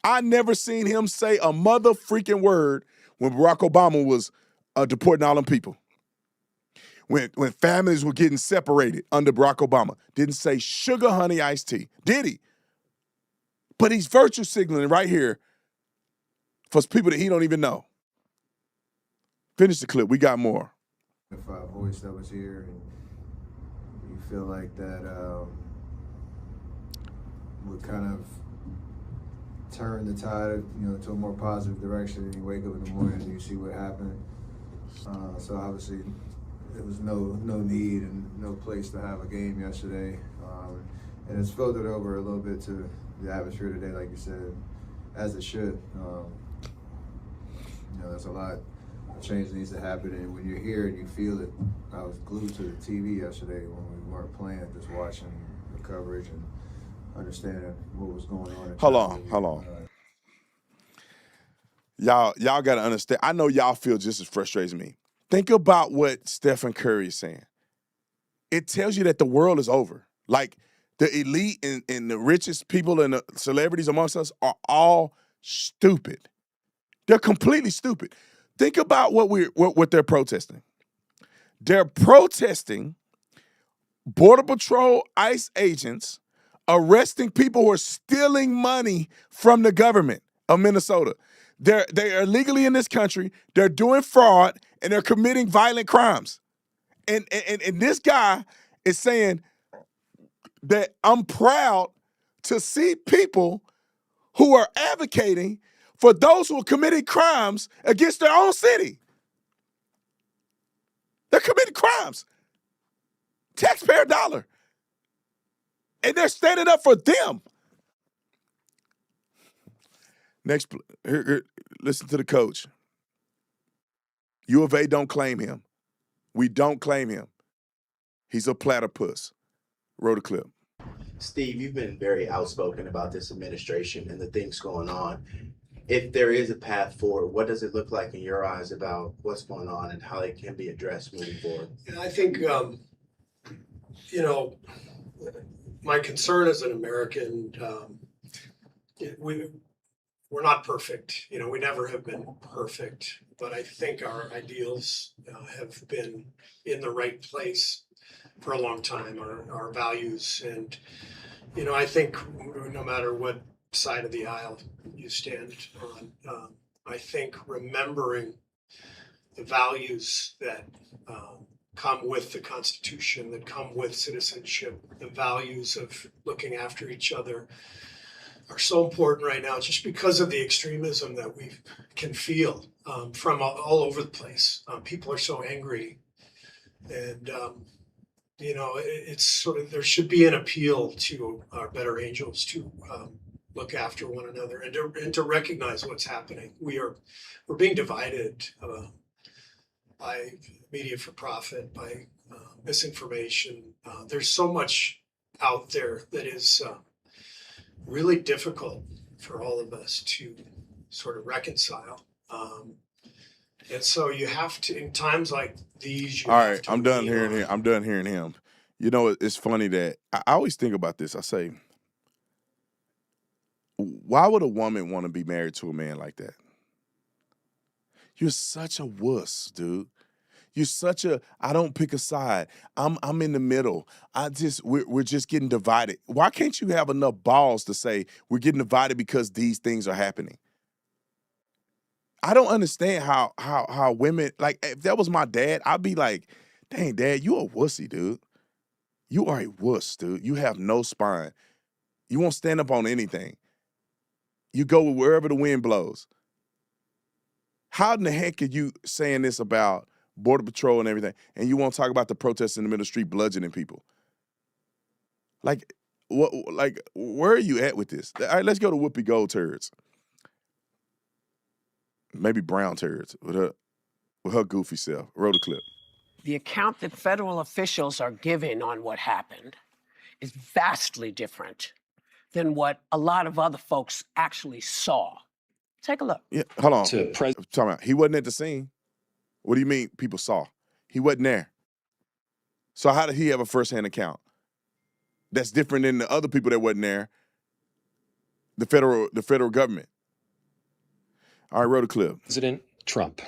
[SPEAKER 1] I never seen him say a mother freaking word when Barack Obama was deporting all them people. When families were getting separated under Barack Obama. Didn't say sugar, honey, iced tea. Did he? But he's virtue signaling right here for people that he don't even know. Finish the clip. We got more.
[SPEAKER 12] Voice that was here, and you feel like that would kind of turn the tide, to a more positive direction. And you wake up in the morning and you see what happened. So obviously, there was no need and no place to have a game yesterday, and it's filtered over a little bit to the atmosphere today, like you said, as it should. There's a lot. Change needs to happen, and when you're here and you feel it, I was glued to the TV yesterday when we weren't playing, just watching the coverage and understanding what was going on.
[SPEAKER 1] Hold on. Y'all got to understand. I know y'all feel just as frustrated as me. Think about what Stephen Curry is saying. It tells you that the world is over. Like, the elite and the richest people and the celebrities amongst us are all stupid. They're completely stupid. Think about what they're protesting. They're protesting Border Patrol ICE agents arresting people who are stealing money from the government of Minnesota. They are illegally in this country. They're doing fraud and they're committing violent crimes. And this guy is saying that I'm proud to see people who are advocating for those who are committing crimes against their own city. They're committing crimes. Taxpayer dollar. And they're standing up for them. Next, here, listen to the coach. U of A don't claim him. We don't claim him. He's a platypus. Roll the clip.
[SPEAKER 13] Steve, you've been very outspoken about this administration and the things going on. If there is a path forward, what does it look like in your eyes about what's going on and how it can be addressed moving forward?
[SPEAKER 14] Yeah, I think, my concern as an American, we're not perfect. We never have been perfect, but I think our ideals have been in the right place for a long time, our values. And, I think no matter what side of the aisle you stand on, I think remembering the values that come with the Constitution, that come with citizenship, the values of looking after each other are so important right now, just because of the extremism that we can feel from all over the place. People are so angry, and it's sort of, there should be an appeal to our better angels to look after one another and to recognize what's happening. We're being divided by media for profit, by misinformation. There's so much out there that is really difficult for all of us to sort of reconcile. And so you have to, in times like these,
[SPEAKER 1] all right, I'm done hearing him. I'm done hearing him. It's funny that I always think about this. I say, why would a woman want to be married to a man like that? You're such a wuss, dude. You're such a, I don't pick a side. I'm in the middle. We're just getting divided. Why can't you have enough balls to say we're getting divided because these things are happening? I don't understand how women, like, if that was my dad, I'd be like, dang, Dad, you a wussy, dude. You are a wuss, dude. You have no spine. You won't stand up on anything. You go wherever the wind blows. How in the heck are you saying this about Border Patrol and everything, and you won't talk about the protests in the middle of the street bludgeoning people? Like, what? Like, where are you at with this? All right, let's go to Whoopi Gold turds. Maybe brown turds with her goofy self. Roll the clip.
[SPEAKER 15] The account that federal officials are giving on what happened is vastly different than what a lot of other folks actually saw. Take a look.
[SPEAKER 1] Yeah, hold on. Talking about, he wasn't at the scene. What do you mean people saw? He wasn't there. So how did he have a firsthand account? That's different than the other people that wasn't there. The federal government. All right, roll the clip.
[SPEAKER 16] President Trump,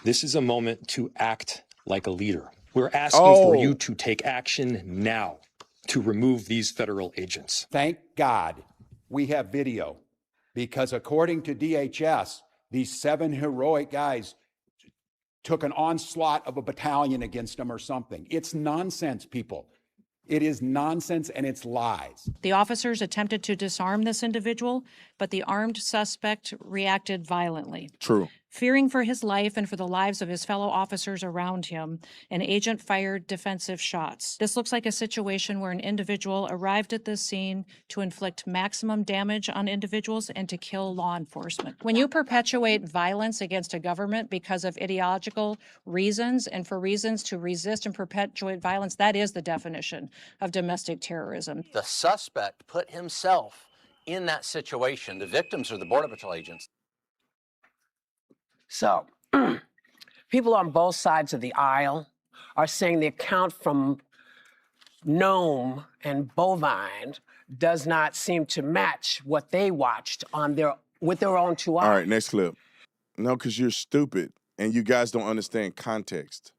[SPEAKER 16] this is a moment to act like a leader. We're asking for you to take action now to remove these federal agents.
[SPEAKER 17] Thank God we have video, because according to DHS, these 7 heroic guys took an onslaught of a battalion against them or something. It's nonsense, people. It is nonsense and it's lies.
[SPEAKER 18] The officers attempted to disarm this individual, but the armed suspect reacted violently.
[SPEAKER 1] True.
[SPEAKER 18] Fearing for his life and for the lives of his fellow officers around him, an agent fired defensive shots. This looks like a situation where an individual arrived at this scene to inflict maximum damage on individuals and to kill law enforcement. When you perpetuate violence against a government because of ideological reasons and for reasons to resist and perpetuate violence, that is the definition of domestic terrorism.
[SPEAKER 19] The suspect put himself in that situation. The victims are the Border Patrol agents.
[SPEAKER 15] So, people on both sides of the aisle are saying the account from Nome and Bovine does not seem to match what they watched on with their own 2 eyes.
[SPEAKER 1] All right, next clip. No, because you're stupid. and you guys don't understand context.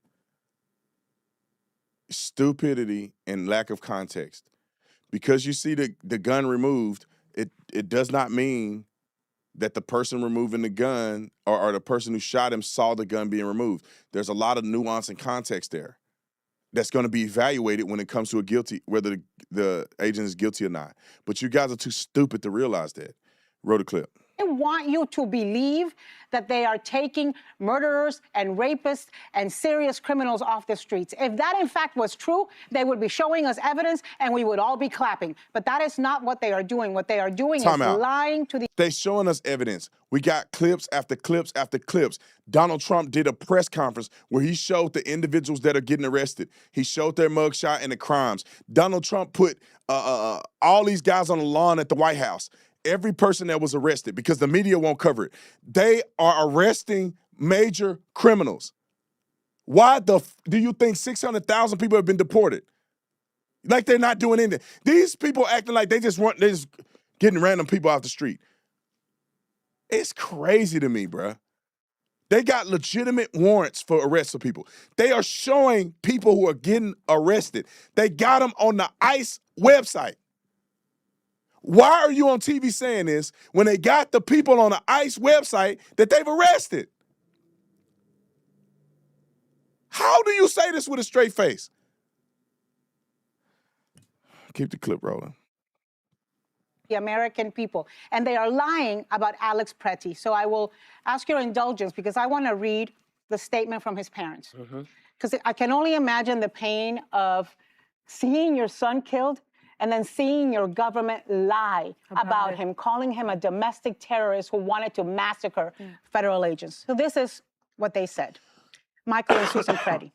[SPEAKER 1] Stupidity and lack of context. Because you see the gun removed, it does not mean that the person removing the gun or the person who shot him saw the gun being removed. There's a lot of nuance and context there that's going to be evaluated when it comes to whether the agent is guilty or not. But you guys are too stupid to realize that. Roll the clip.
[SPEAKER 20] They want you to believe that they are taking murderers and rapists and serious criminals off the streets. If that in fact was true, they would be showing us evidence and we would all be clapping. But that is not what they are doing. What they are doing is lying to the...
[SPEAKER 1] They're showing us evidence. We got clips after clips after clips. Donald Trump did a press conference where he showed the individuals that are getting arrested. He showed their mugshot and the crimes. Donald Trump put all these guys on the lawn at the White House. Every person that was arrested, because the media won't cover it. They are arresting major criminals. Why do you think 600,000 people have been deported? Like they're not doing anything. These people acting like they're just getting random people off the street. It's crazy to me, bruh. They got legitimate warrants for arrests of people. They are showing people who are getting arrested. They got them on the ICE website. Why are you on TV saying this when they got the people on the ICE website that they've arrested? How do you say this with a straight face? Keep the clip rolling.
[SPEAKER 20] The American people, and they are lying about Alex Pretti. So I will ask your indulgence because I want to read the statement from his parents. Because I can only imagine the pain of seeing your son killed and then seeing your government lie about him, calling him a domestic terrorist who wanted to massacre federal agents. So this is what they said. Michael and Susan Pretti.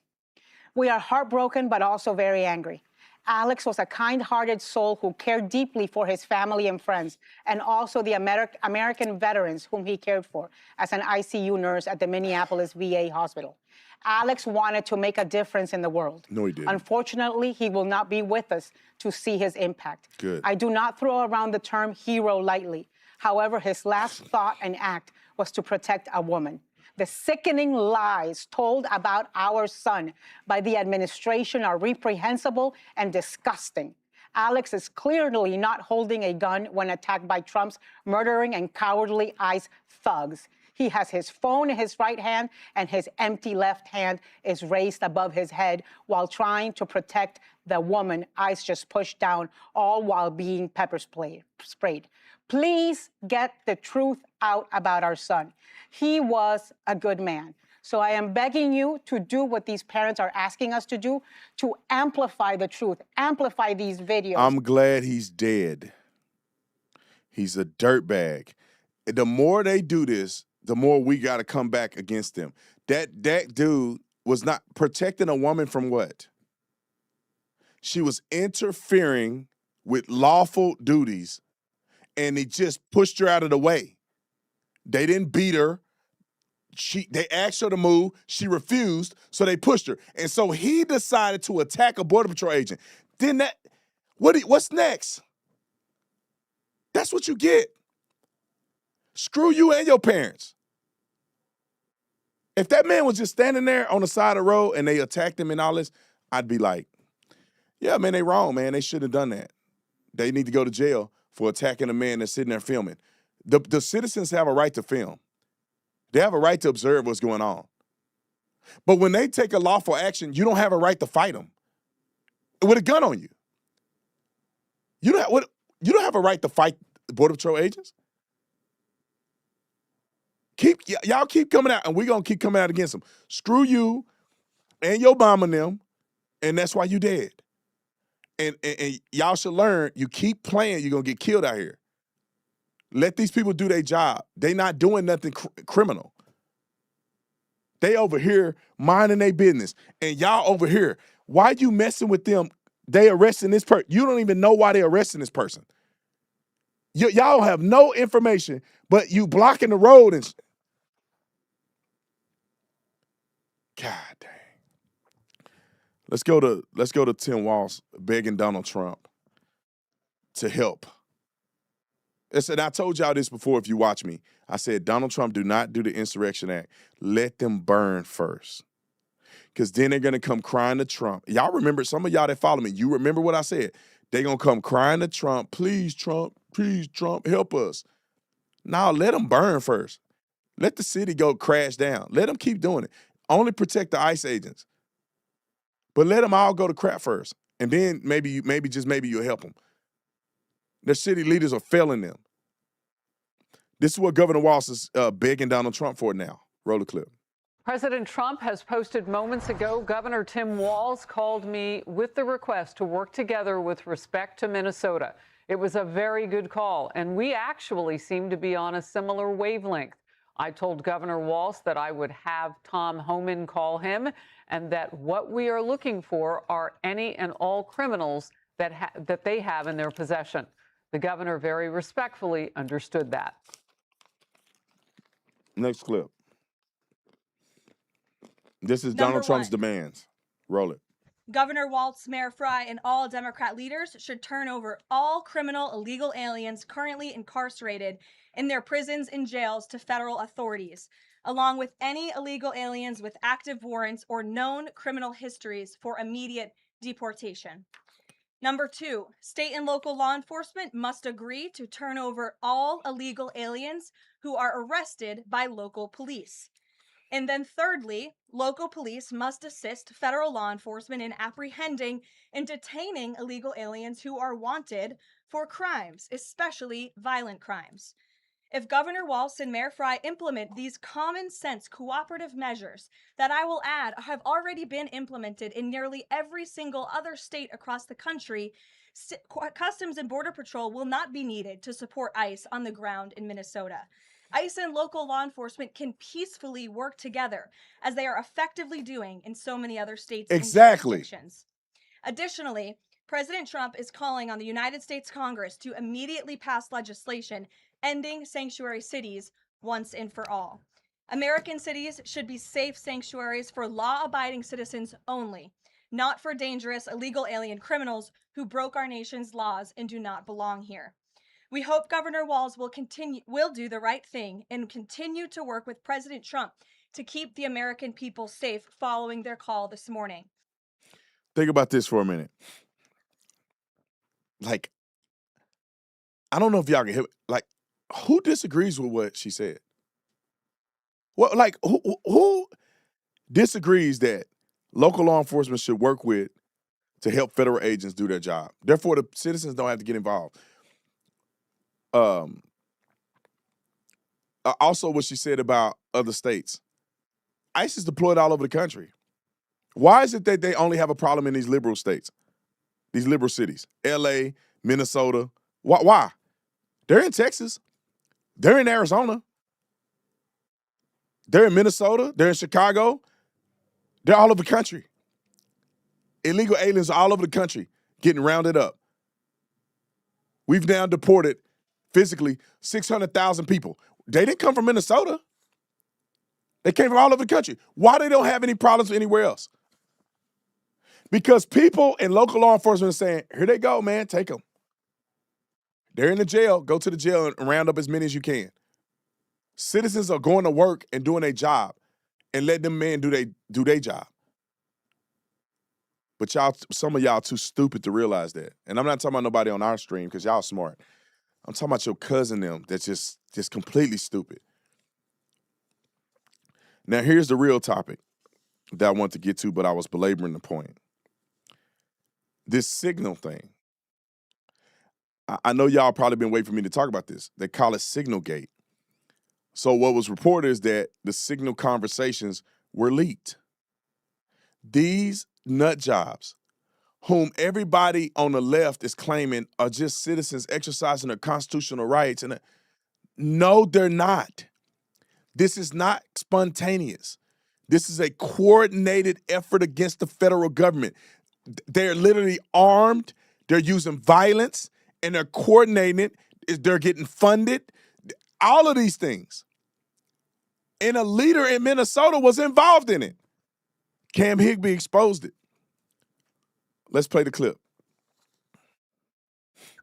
[SPEAKER 20] We are heartbroken, but also very angry. Alex was a kind-hearted soul who cared deeply for his family and friends, and also the American veterans whom he cared for as an ICU nurse at the Minneapolis VA hospital. Alex wanted to make a difference in the world.
[SPEAKER 1] No, he didn't.
[SPEAKER 20] Unfortunately, he will not be with us to see his impact.
[SPEAKER 1] Good.
[SPEAKER 20] I do not throw around the term hero lightly. However, his last thought and act was to protect a woman. The sickening lies told about our son by the administration are reprehensible and disgusting. Alex is clearly not holding a gun when attacked by Trump's murdering and cowardly ICE thugs. He has his phone in his right hand and his empty left hand is raised above his head while trying to protect the woman ICE just pushed down, all while being pepper sprayed. Please get the truth out about our son. He was a good man. So I am begging you to do what these parents are asking us to do, to amplify the truth, amplify these videos.
[SPEAKER 1] I'm glad he's dead. He's a dirtbag. The more they do this, the more we got to come back against them. That dude was not protecting a woman from what? She was interfering with lawful duties, and he just pushed her out of the way. They didn't beat her. They asked her to move. She refused, so they pushed her. And so he decided to attack a Border Patrol agent. Then what's next? That's what you get. Screw you and your parents. If that man was just standing there on the side of the road and they attacked him and all this, I'd be like, yeah, man, they wrong, man. They shouldn't have done that. They need to go to jail for attacking a man that's sitting there filming. The citizens have a right to film. They have a right to observe what's going on. But when they take a lawful action, you don't have a right to fight them with a gun on you. You don't have a right to fight Border Patrol agents. Y'all keep coming out, and we're going to keep coming out against them. Screw you and your mom and them, and that's why you dead. And y'all should learn, you keep playing, you're going to get killed out here. Let these people do their job. They not doing nothing criminal. They over here minding their business, and y'all over here. Why you messing with them? They arresting this person. You don't even know why they arresting this person. Y'all have no information, but you blocking the road and God dang. Let's go to Tim Walz begging Donald Trump to help. And I told y'all this before if you watch me. I said, Donald Trump, do not do the Insurrection Act. Let them burn first. Because then they're going to come crying to Trump. Y'all remember, some of y'all that follow me, you remember what I said. They're going to come crying to Trump, please, Trump, help us. Now, let them burn first. Let the city go crash down. Let them keep doing it. Only protect the ICE agents. But let them all go to crap first. And then maybe you'll help them. Their city leaders are failing them. This is what Governor Walz is begging Donald Trump for now. Roll the clip.
[SPEAKER 21] President Trump has posted moments ago, Governor Tim Walz called me with the request to work together with respect to Minnesota. It was a very good call, and we actually seem to be on a similar wavelength. I told Governor Walz that I would have Tom Homan call him, and that what we are looking for are any and all criminals that they have in their possession. The governor very respectfully understood that.
[SPEAKER 1] Next clip. This is Donald Trump's demands. Roll it.
[SPEAKER 22] Governor Walz, Mayor Fry, and all Democrat leaders should turn over all criminal illegal aliens currently incarcerated in their prisons and jails to federal authorities, along with any illegal aliens with active warrants or known criminal histories for immediate deportation. Number 2, state and local law enforcement must agree to turn over all illegal aliens who are arrested by local police. And then thirdly, local police must assist federal law enforcement in apprehending and detaining illegal aliens who are wanted for crimes, especially violent crimes. If Governor Walz and Mayor Fry implement these common sense cooperative measures that I will add have already been implemented in nearly every single other state across the country, Customs and Border Patrol will not be needed to support ICE on the ground in Minnesota. ICE and local law enforcement can peacefully work together, as they are effectively doing in so many other states and jurisdictions. Additionally, President Trump is calling on the United States Congress to immediately pass legislation ending sanctuary cities once and for all. American cities should be safe sanctuaries for law-abiding citizens only, not for dangerous illegal alien criminals who broke our nation's laws and do not belong here. We hope Governor Walz will do the right thing and continue to work with President Trump to keep the American people safe following their call this morning.
[SPEAKER 1] Think about this for a minute. Like, I don't know if y'all can hear, like, who disagrees with what she said? Well, like, who disagrees that local law enforcement should work with to help federal agents do their job? Therefore, the citizens don't have to get involved. Also, what she said about other states. ICE is deployed all over the country. Why is it that they only have a problem in these liberal states, these liberal cities? LA, Minnesota. Why? They're in Texas. They're in Arizona. They're in Minnesota. They're in Chicago. They're all over the country. Illegal aliens are all over the country getting rounded up. We've now deported physically 600,000 people. They didn't come from Minnesota. They came from all over the country. Why they don't have any problems anywhere else? Because people in local law enforcement are saying, here they go, man, take them. They're in the jail. Go to the jail and round up as many as you can. Citizens are going to work and doing their job and let them men do their job. But y'all, some of y'all too stupid to realize that. And I'm not talking about nobody on our stream because y'all smart. I'm talking about your cousin them that's just completely stupid. Now, here's the real topic that I want to get to, but I was belaboring the point. This signal thing. I know y'all probably been waiting for me to talk about this. They call it Signalgate. So what was reported is that the signal conversations were leaked. These nut jobs, whom everybody on the left is claiming are just citizens exercising their constitutional rights, and no, they're not. This is not spontaneous. This is a coordinated effort against the federal government. They're literally armed. They're using violence, and they're coordinating it. They're getting funded. All of these things. And a leader in Minnesota was involved in it. Cam Higbee exposed it. Let's play the clip.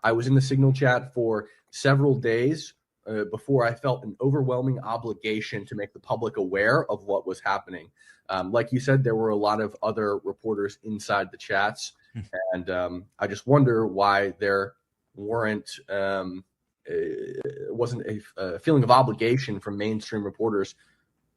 [SPEAKER 3] I was in the Signal chat for several days before I felt an overwhelming obligation to make the public aware of what was happening. Like you said, there were a lot of other reporters inside the chats, and I just wonder why there wasn't a feeling of obligation from mainstream reporters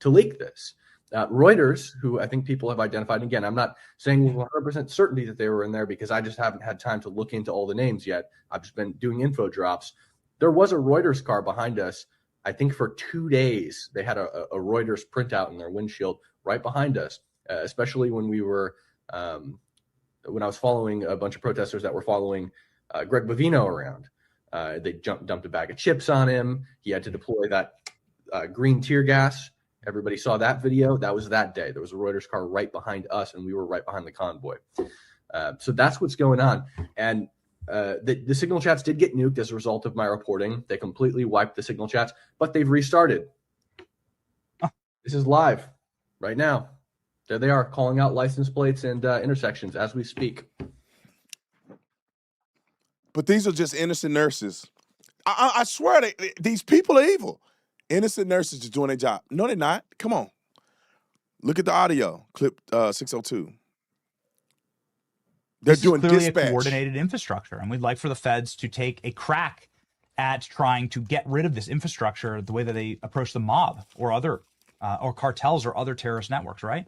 [SPEAKER 3] to leak this. Reuters, who I think people have identified, and again, I'm not saying with 100% certainty that they were in there because I just haven't had time to look into all the names yet. I've just been doing info drops. There was a Reuters car behind us. I think for 2 days, they had a Reuters printout in their windshield right behind us, especially when we were, when I was following a bunch of protesters that were following Greg Bovino around. They dumped a bag of chips on him. He had to deploy that green tear gas. Everybody saw that video. That was that day. There was a Reuters car right behind us, and we were right behind the convoy. So that's what's going on. And the Signal chats did get nuked as a result of my reporting. They completely wiped the Signal chats, but they've restarted. This is live right now. There they are, calling out license plates and intersections as we speak.
[SPEAKER 1] But these are just innocent nurses. I swear, these people are evil. Innocent nurses just doing their job. No, they're not. Come on. Look at the audio, clip 602. They're doing
[SPEAKER 4] clearly
[SPEAKER 1] dispatch.
[SPEAKER 4] A coordinated infrastructure, and we'd like for the feds to take a crack at trying to get rid of this infrastructure the way that they approach the mob or other or cartels or other terrorist networks, right?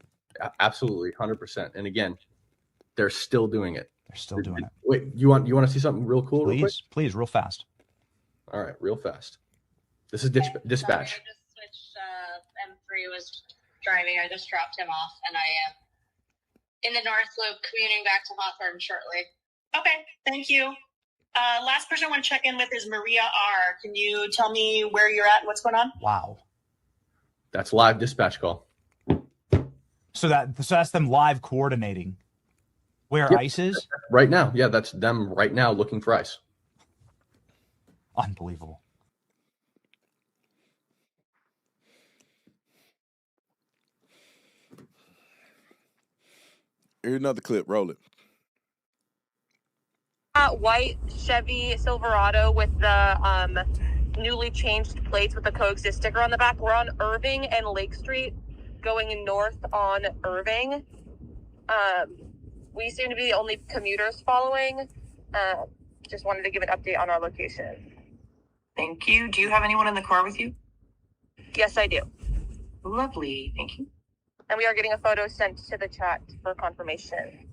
[SPEAKER 3] Absolutely, 100%. And again, they're still doing it.
[SPEAKER 4] They're still doing it.
[SPEAKER 3] Wait, you want to see something real cool?
[SPEAKER 4] Please,
[SPEAKER 3] real quick?
[SPEAKER 4] Please, real fast.
[SPEAKER 3] All right, real fast. This is dispatch.
[SPEAKER 23] Sorry, I just switched. M3 was driving. I just dropped him off, and I am in the North Loop commuting back to Hawthorne shortly.
[SPEAKER 24] Okay, thank you. Last person I want to check in with is Maria R. Can you tell me where you're at and what's going on?
[SPEAKER 4] Wow.
[SPEAKER 3] That's live dispatch call.
[SPEAKER 4] So that's them live coordinating where
[SPEAKER 3] Yep.
[SPEAKER 4] ICE is?
[SPEAKER 3] Right now. Yeah, that's them right now looking for ICE.
[SPEAKER 4] Unbelievable.
[SPEAKER 1] Here's another clip. Roll it.
[SPEAKER 25] White Chevy Silverado with the newly changed plates with the coexist sticker on the back. We're on Irving and Lake Street going north on Irving. We seem to be the only commuters following. Just wanted to give an update on our location.
[SPEAKER 24] Thank you. Do you have anyone in the car with you?
[SPEAKER 25] Yes, I do.
[SPEAKER 24] Lovely. Thank you.
[SPEAKER 25] And we are getting a photo sent to the chat for confirmation.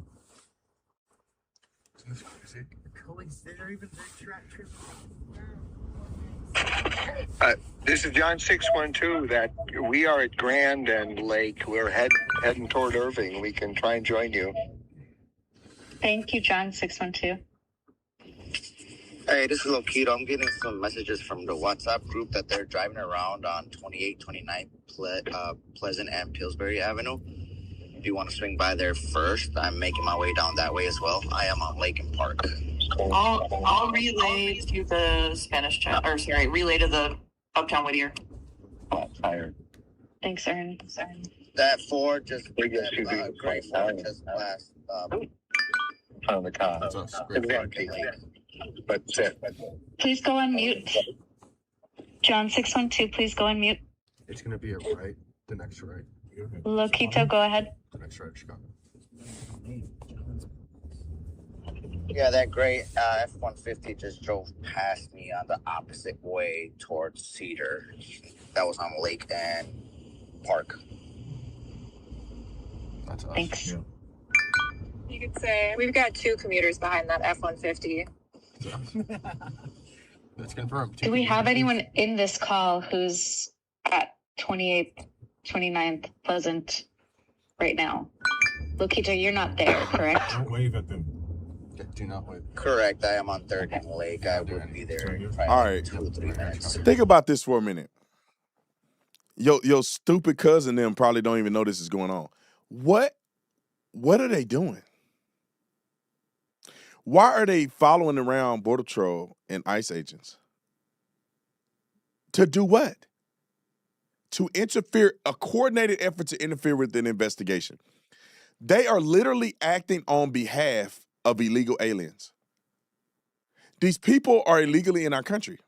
[SPEAKER 26] This is John 612. That we are at Grand and Lake. We're heading toward Irving. We can try and join you.
[SPEAKER 23] Thank you, John 612.
[SPEAKER 27] Hey, this is Lokito. I'm getting some messages from the WhatsApp group that they're driving around on 28, 29th Pleasant and Pillsbury Avenue. If you want to swing by there first, I'm making my way down that way as well. I am on Lake and Park.
[SPEAKER 24] I'll relay to the Spanish chat, or sorry, relay to the Uptown Whittier.
[SPEAKER 27] Tired.
[SPEAKER 23] Thanks, Erin.
[SPEAKER 27] That Ford just gray Ford just passed.
[SPEAKER 26] On the car. But
[SPEAKER 23] Please go on mute. John 612, please go on mute.
[SPEAKER 3] It's going to be a right, the next right.
[SPEAKER 23] Lokito, go ahead.
[SPEAKER 3] The next right, Chicago.
[SPEAKER 27] Yeah, that gray F-150 just drove past me on the opposite way towards Cedar. That was on Lake and Park.
[SPEAKER 3] That's us.
[SPEAKER 23] Thanks.
[SPEAKER 3] Yeah.
[SPEAKER 25] You could say we've got two commuters behind that F-150.
[SPEAKER 3] That's confirmed.
[SPEAKER 23] Do we have anyone in this call who's at 28th, 29th Pleasant right now? Lokito, you're not there, correct?
[SPEAKER 26] Don't wave at them.
[SPEAKER 3] Do not wave.
[SPEAKER 27] Correct. I am on 3rd and Lake. I will be there in probably
[SPEAKER 1] All right.
[SPEAKER 27] 2 or 3 minutes.
[SPEAKER 1] Think about this for a minute. Your stupid cousin them probably don't even know this is going on. What are they doing? Why are they following around Border Patrol and ICE agents? To do what? To interfere, a coordinated effort to interfere with an investigation. They are literally acting on behalf of illegal aliens. These people are illegally in our country.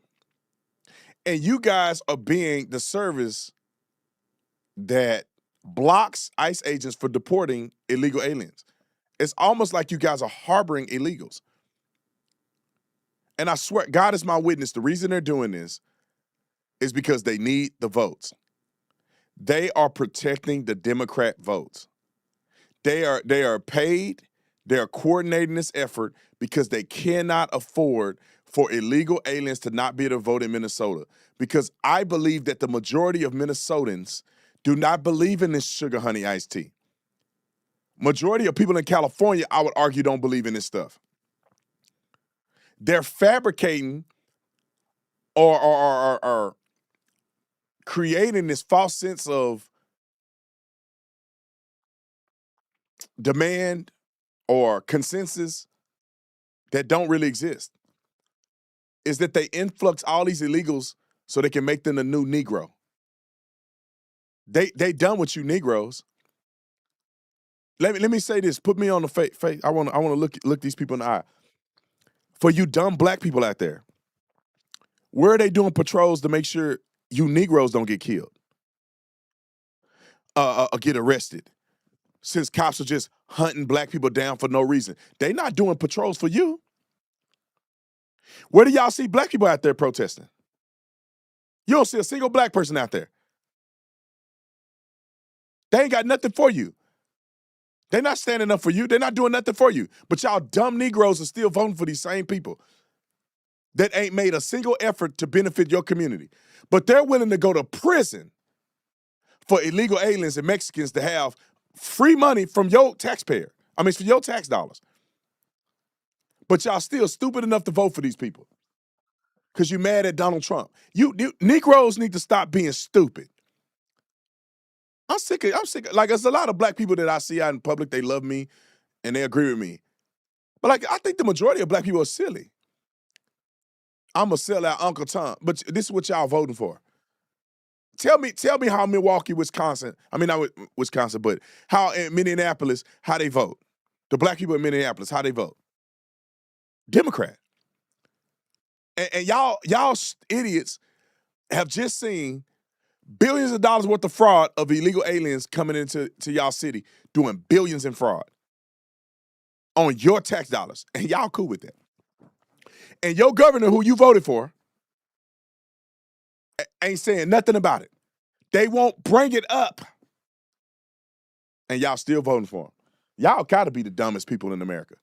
[SPEAKER 1] And you guys are being the service that blocks ICE agents for deporting illegal aliens. It's almost like you guys are harboring illegals. And I swear, God is my witness, the reason they're doing this is because they need the votes. They are protecting the Democrat votes. They are paid, they are coordinating this effort because they cannot afford for illegal aliens to not be able to vote in Minnesota. Because I believe that the majority of Minnesotans do not believe in this sugar honey iced tea. Majority of people in California, I would argue, don't believe in this stuff. They're fabricating or creating this false sense of demand or consensus that don't really exist. Is that they influx all these illegals so they can make them the new Negro. They done with you Negroes. Let me say this. Put me on the face. I want to look these people in the eye. For you dumb black people out there, where are they doing patrols to make sure you Negroes don't get killed? Or get arrested? Since cops are just hunting black people down for no reason. They not doing patrols for you. Where do y'all see black people out there protesting? You don't see a single black person out there. They ain't got nothing for you. They're not standing up for you. They're not doing nothing for you. But y'all dumb Negroes are still voting for these same people that ain't made a single effort to benefit your community. But they're willing to go to prison for illegal aliens and Mexicans to have free money from your taxpayer. I mean, for your tax dollars. But y'all still stupid enough to vote for these people because you're mad at Donald Trump. You Negroes need to stop being stupid. I'm sick of, like, there's a lot of black people that I see out in public, they love me and they agree with me. But like, I think the majority of black people are silly. I'm going to sell out Uncle Tom, but this is what y'all voting for. Tell me how Milwaukee, Wisconsin, I mean, not Wisconsin, but how in Minneapolis, how they vote. The black people in Minneapolis, how they vote. Democrat. And y'all idiots have just seen billions of dollars worth of fraud of illegal aliens coming into y'all city, doing billions in fraud on your tax dollars. And y'all cool with that. And your governor, who you voted for, ain't saying nothing about it. They won't bring it up. And y'all still voting for him. Y'all gotta be the dumbest people in America.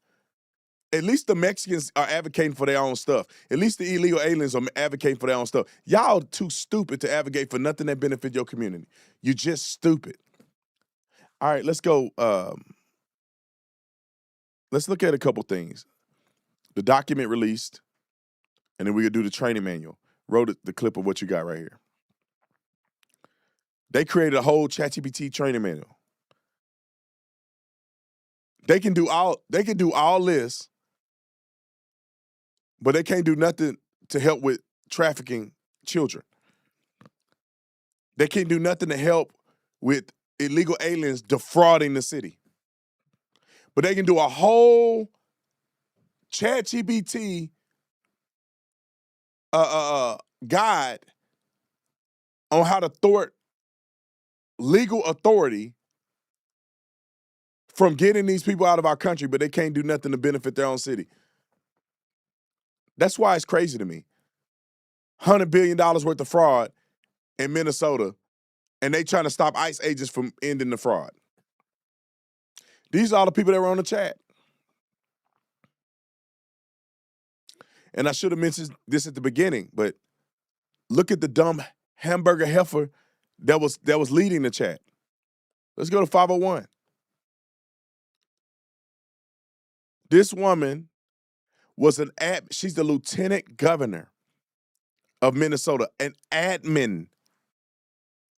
[SPEAKER 1] At least the Mexicans are advocating for their own stuff. At least the illegal aliens are advocating for their own stuff. Y'all too stupid to advocate for nothing that benefits your community. You're just stupid. All right, let's go. Let's look at a couple things. The document released, and then we're gonna do the training manual. Wrote the clip of what you got right here. They created a whole ChatGPT training manual. They can do all this, but they can't do nothing to help with trafficking children. They can't do nothing to help with illegal aliens defrauding the city. But they can do a whole ChatGPT guide on how to thwart legal authority from getting these people out of our country, but they can't do nothing to benefit their own city. That's why it's crazy to me. $100 billion worth of fraud in Minnesota, and they trying to stop ICE agents from ending the fraud. These are all the people that were on the chat. And I should have mentioned this at the beginning, but look at the dumb hamburger heifer that was leading the chat. Let's go to 501. This woman was she's the lieutenant governor of Minnesota, an admin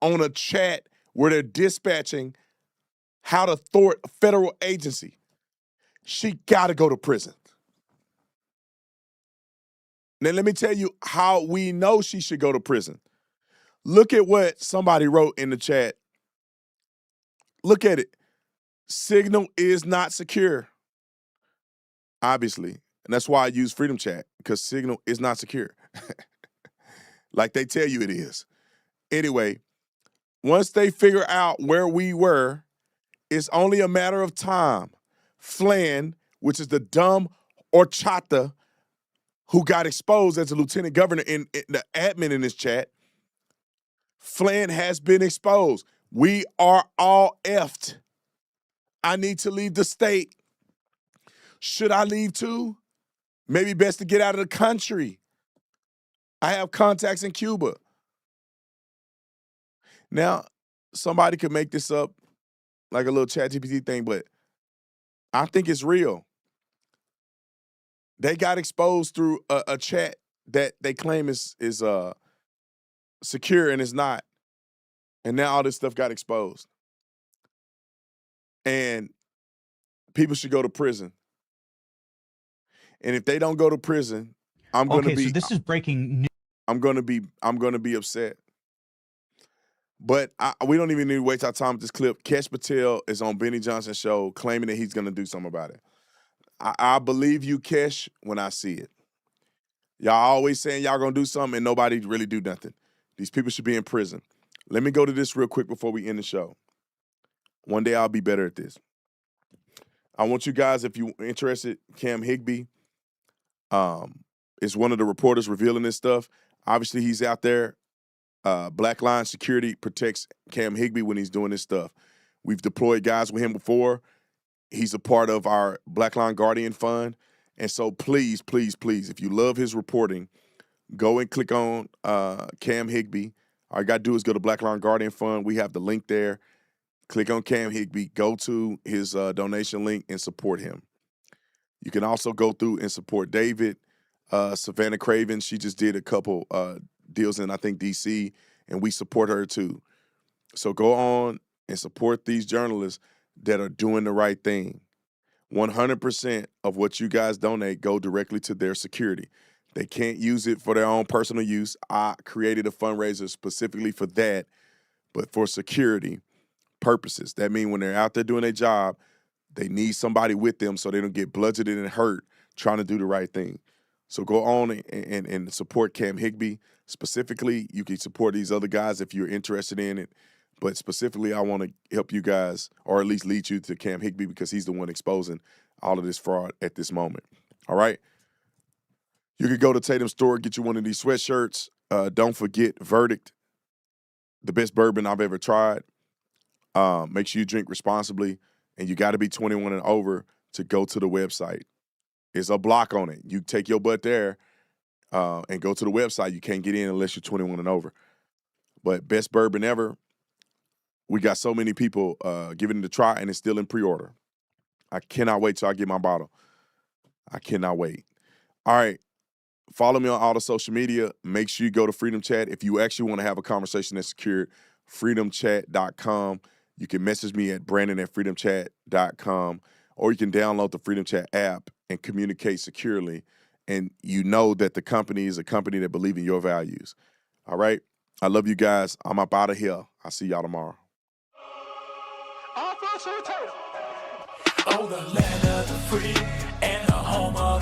[SPEAKER 1] on a chat where they're dispatching how to thwart a federal agency. She gotta go to prison. Now let me tell you how we know she should go to prison. Look at what somebody wrote in the chat. Look at it. Signal is not secure. Obviously, And that's why I use Freedom Chat, because Signal is not secure. Like they tell you it is. Anyway, once they figure out where we were, it's only a matter of time. Flynn, which is the dumb horchata who got exposed as a lieutenant governor in the admin in this chat, Flynn has been exposed. We are all effed. I need to leave the state. Should I leave too? Maybe best to get out of the country. I have contacts in Cuba. Now, somebody could make this up like a little ChatGPT thing, but I think it's real. They got exposed through a chat that they claim is secure and it's not. And now all this stuff got exposed. And people should go to prison. And if they don't go to prison, I'm going to be.
[SPEAKER 4] So this is breaking news.
[SPEAKER 1] I'm going to be upset. But we don't even need to waste our time with this clip. Kash Patel is on Benny Johnson's show claiming that he's going to do something about it. I believe you, Kash, when I see it. Y'all always saying y'all going to do something and nobody really do nothing. These people should be in prison. Let me go to this real quick before we end the show. One day I'll be better at this. I want you guys, if you're interested, Cam Higbee is one of the reporters revealing this stuff. Obviously, he's out there. Black Line Security protects Cam Higbee when he's doing this stuff. We've deployed guys with him before. He's a part of our Black Line Guardian Fund. And so please, please, please, if you love his reporting, go and click on Cam Higbee. All you got to do is go to Black Line Guardian Fund. We have the link there. Click on Cam Higbee. Go to his donation link and support him. You can also go through and support David. Savannah Craven, she just did a couple deals in, I think, D.C., and we support her too. So go on and support these journalists that are doing the right thing. 100% of what you guys donate go directly to their security. They can't use it for their own personal use. I created a fundraiser specifically for that, but for security purposes. That means when they're out there doing their job, they need somebody with them so they don't get bludgeoned and hurt trying to do the right thing. So go on and support Cam Higbee. Specifically, you can support these other guys if you're interested in it. But specifically, I want to help you guys, or at least lead you to Cam Higbee, because he's the one exposing all of this fraud at this moment. All right? You can go to Tatum's store, get you one of these sweatshirts. Don't forget Verdict, the best bourbon I've ever tried. Make sure you drink responsibly, and you got to be 21 and over to go to the website. It's a block on it. You take your butt there and go to the website. You can't get in unless you're 21 and over. But best bourbon ever. We got so many people giving it a try, and it's still in pre-order. I cannot wait till I get my bottle. I cannot wait. All right. Follow me on all the social media. Make sure you go to Freedom Chat. If you actually want to have a conversation that's secured, freedomchat.com. You can message me at brandon@freedomchat.com, or you can download the Freedom Chat app and communicate securely. And you know that the company is a company that believes in your values. All right? I love you guys. I'm up out of here. I'll see y'all tomorrow.
[SPEAKER 2] Oh, the land of the free and the home of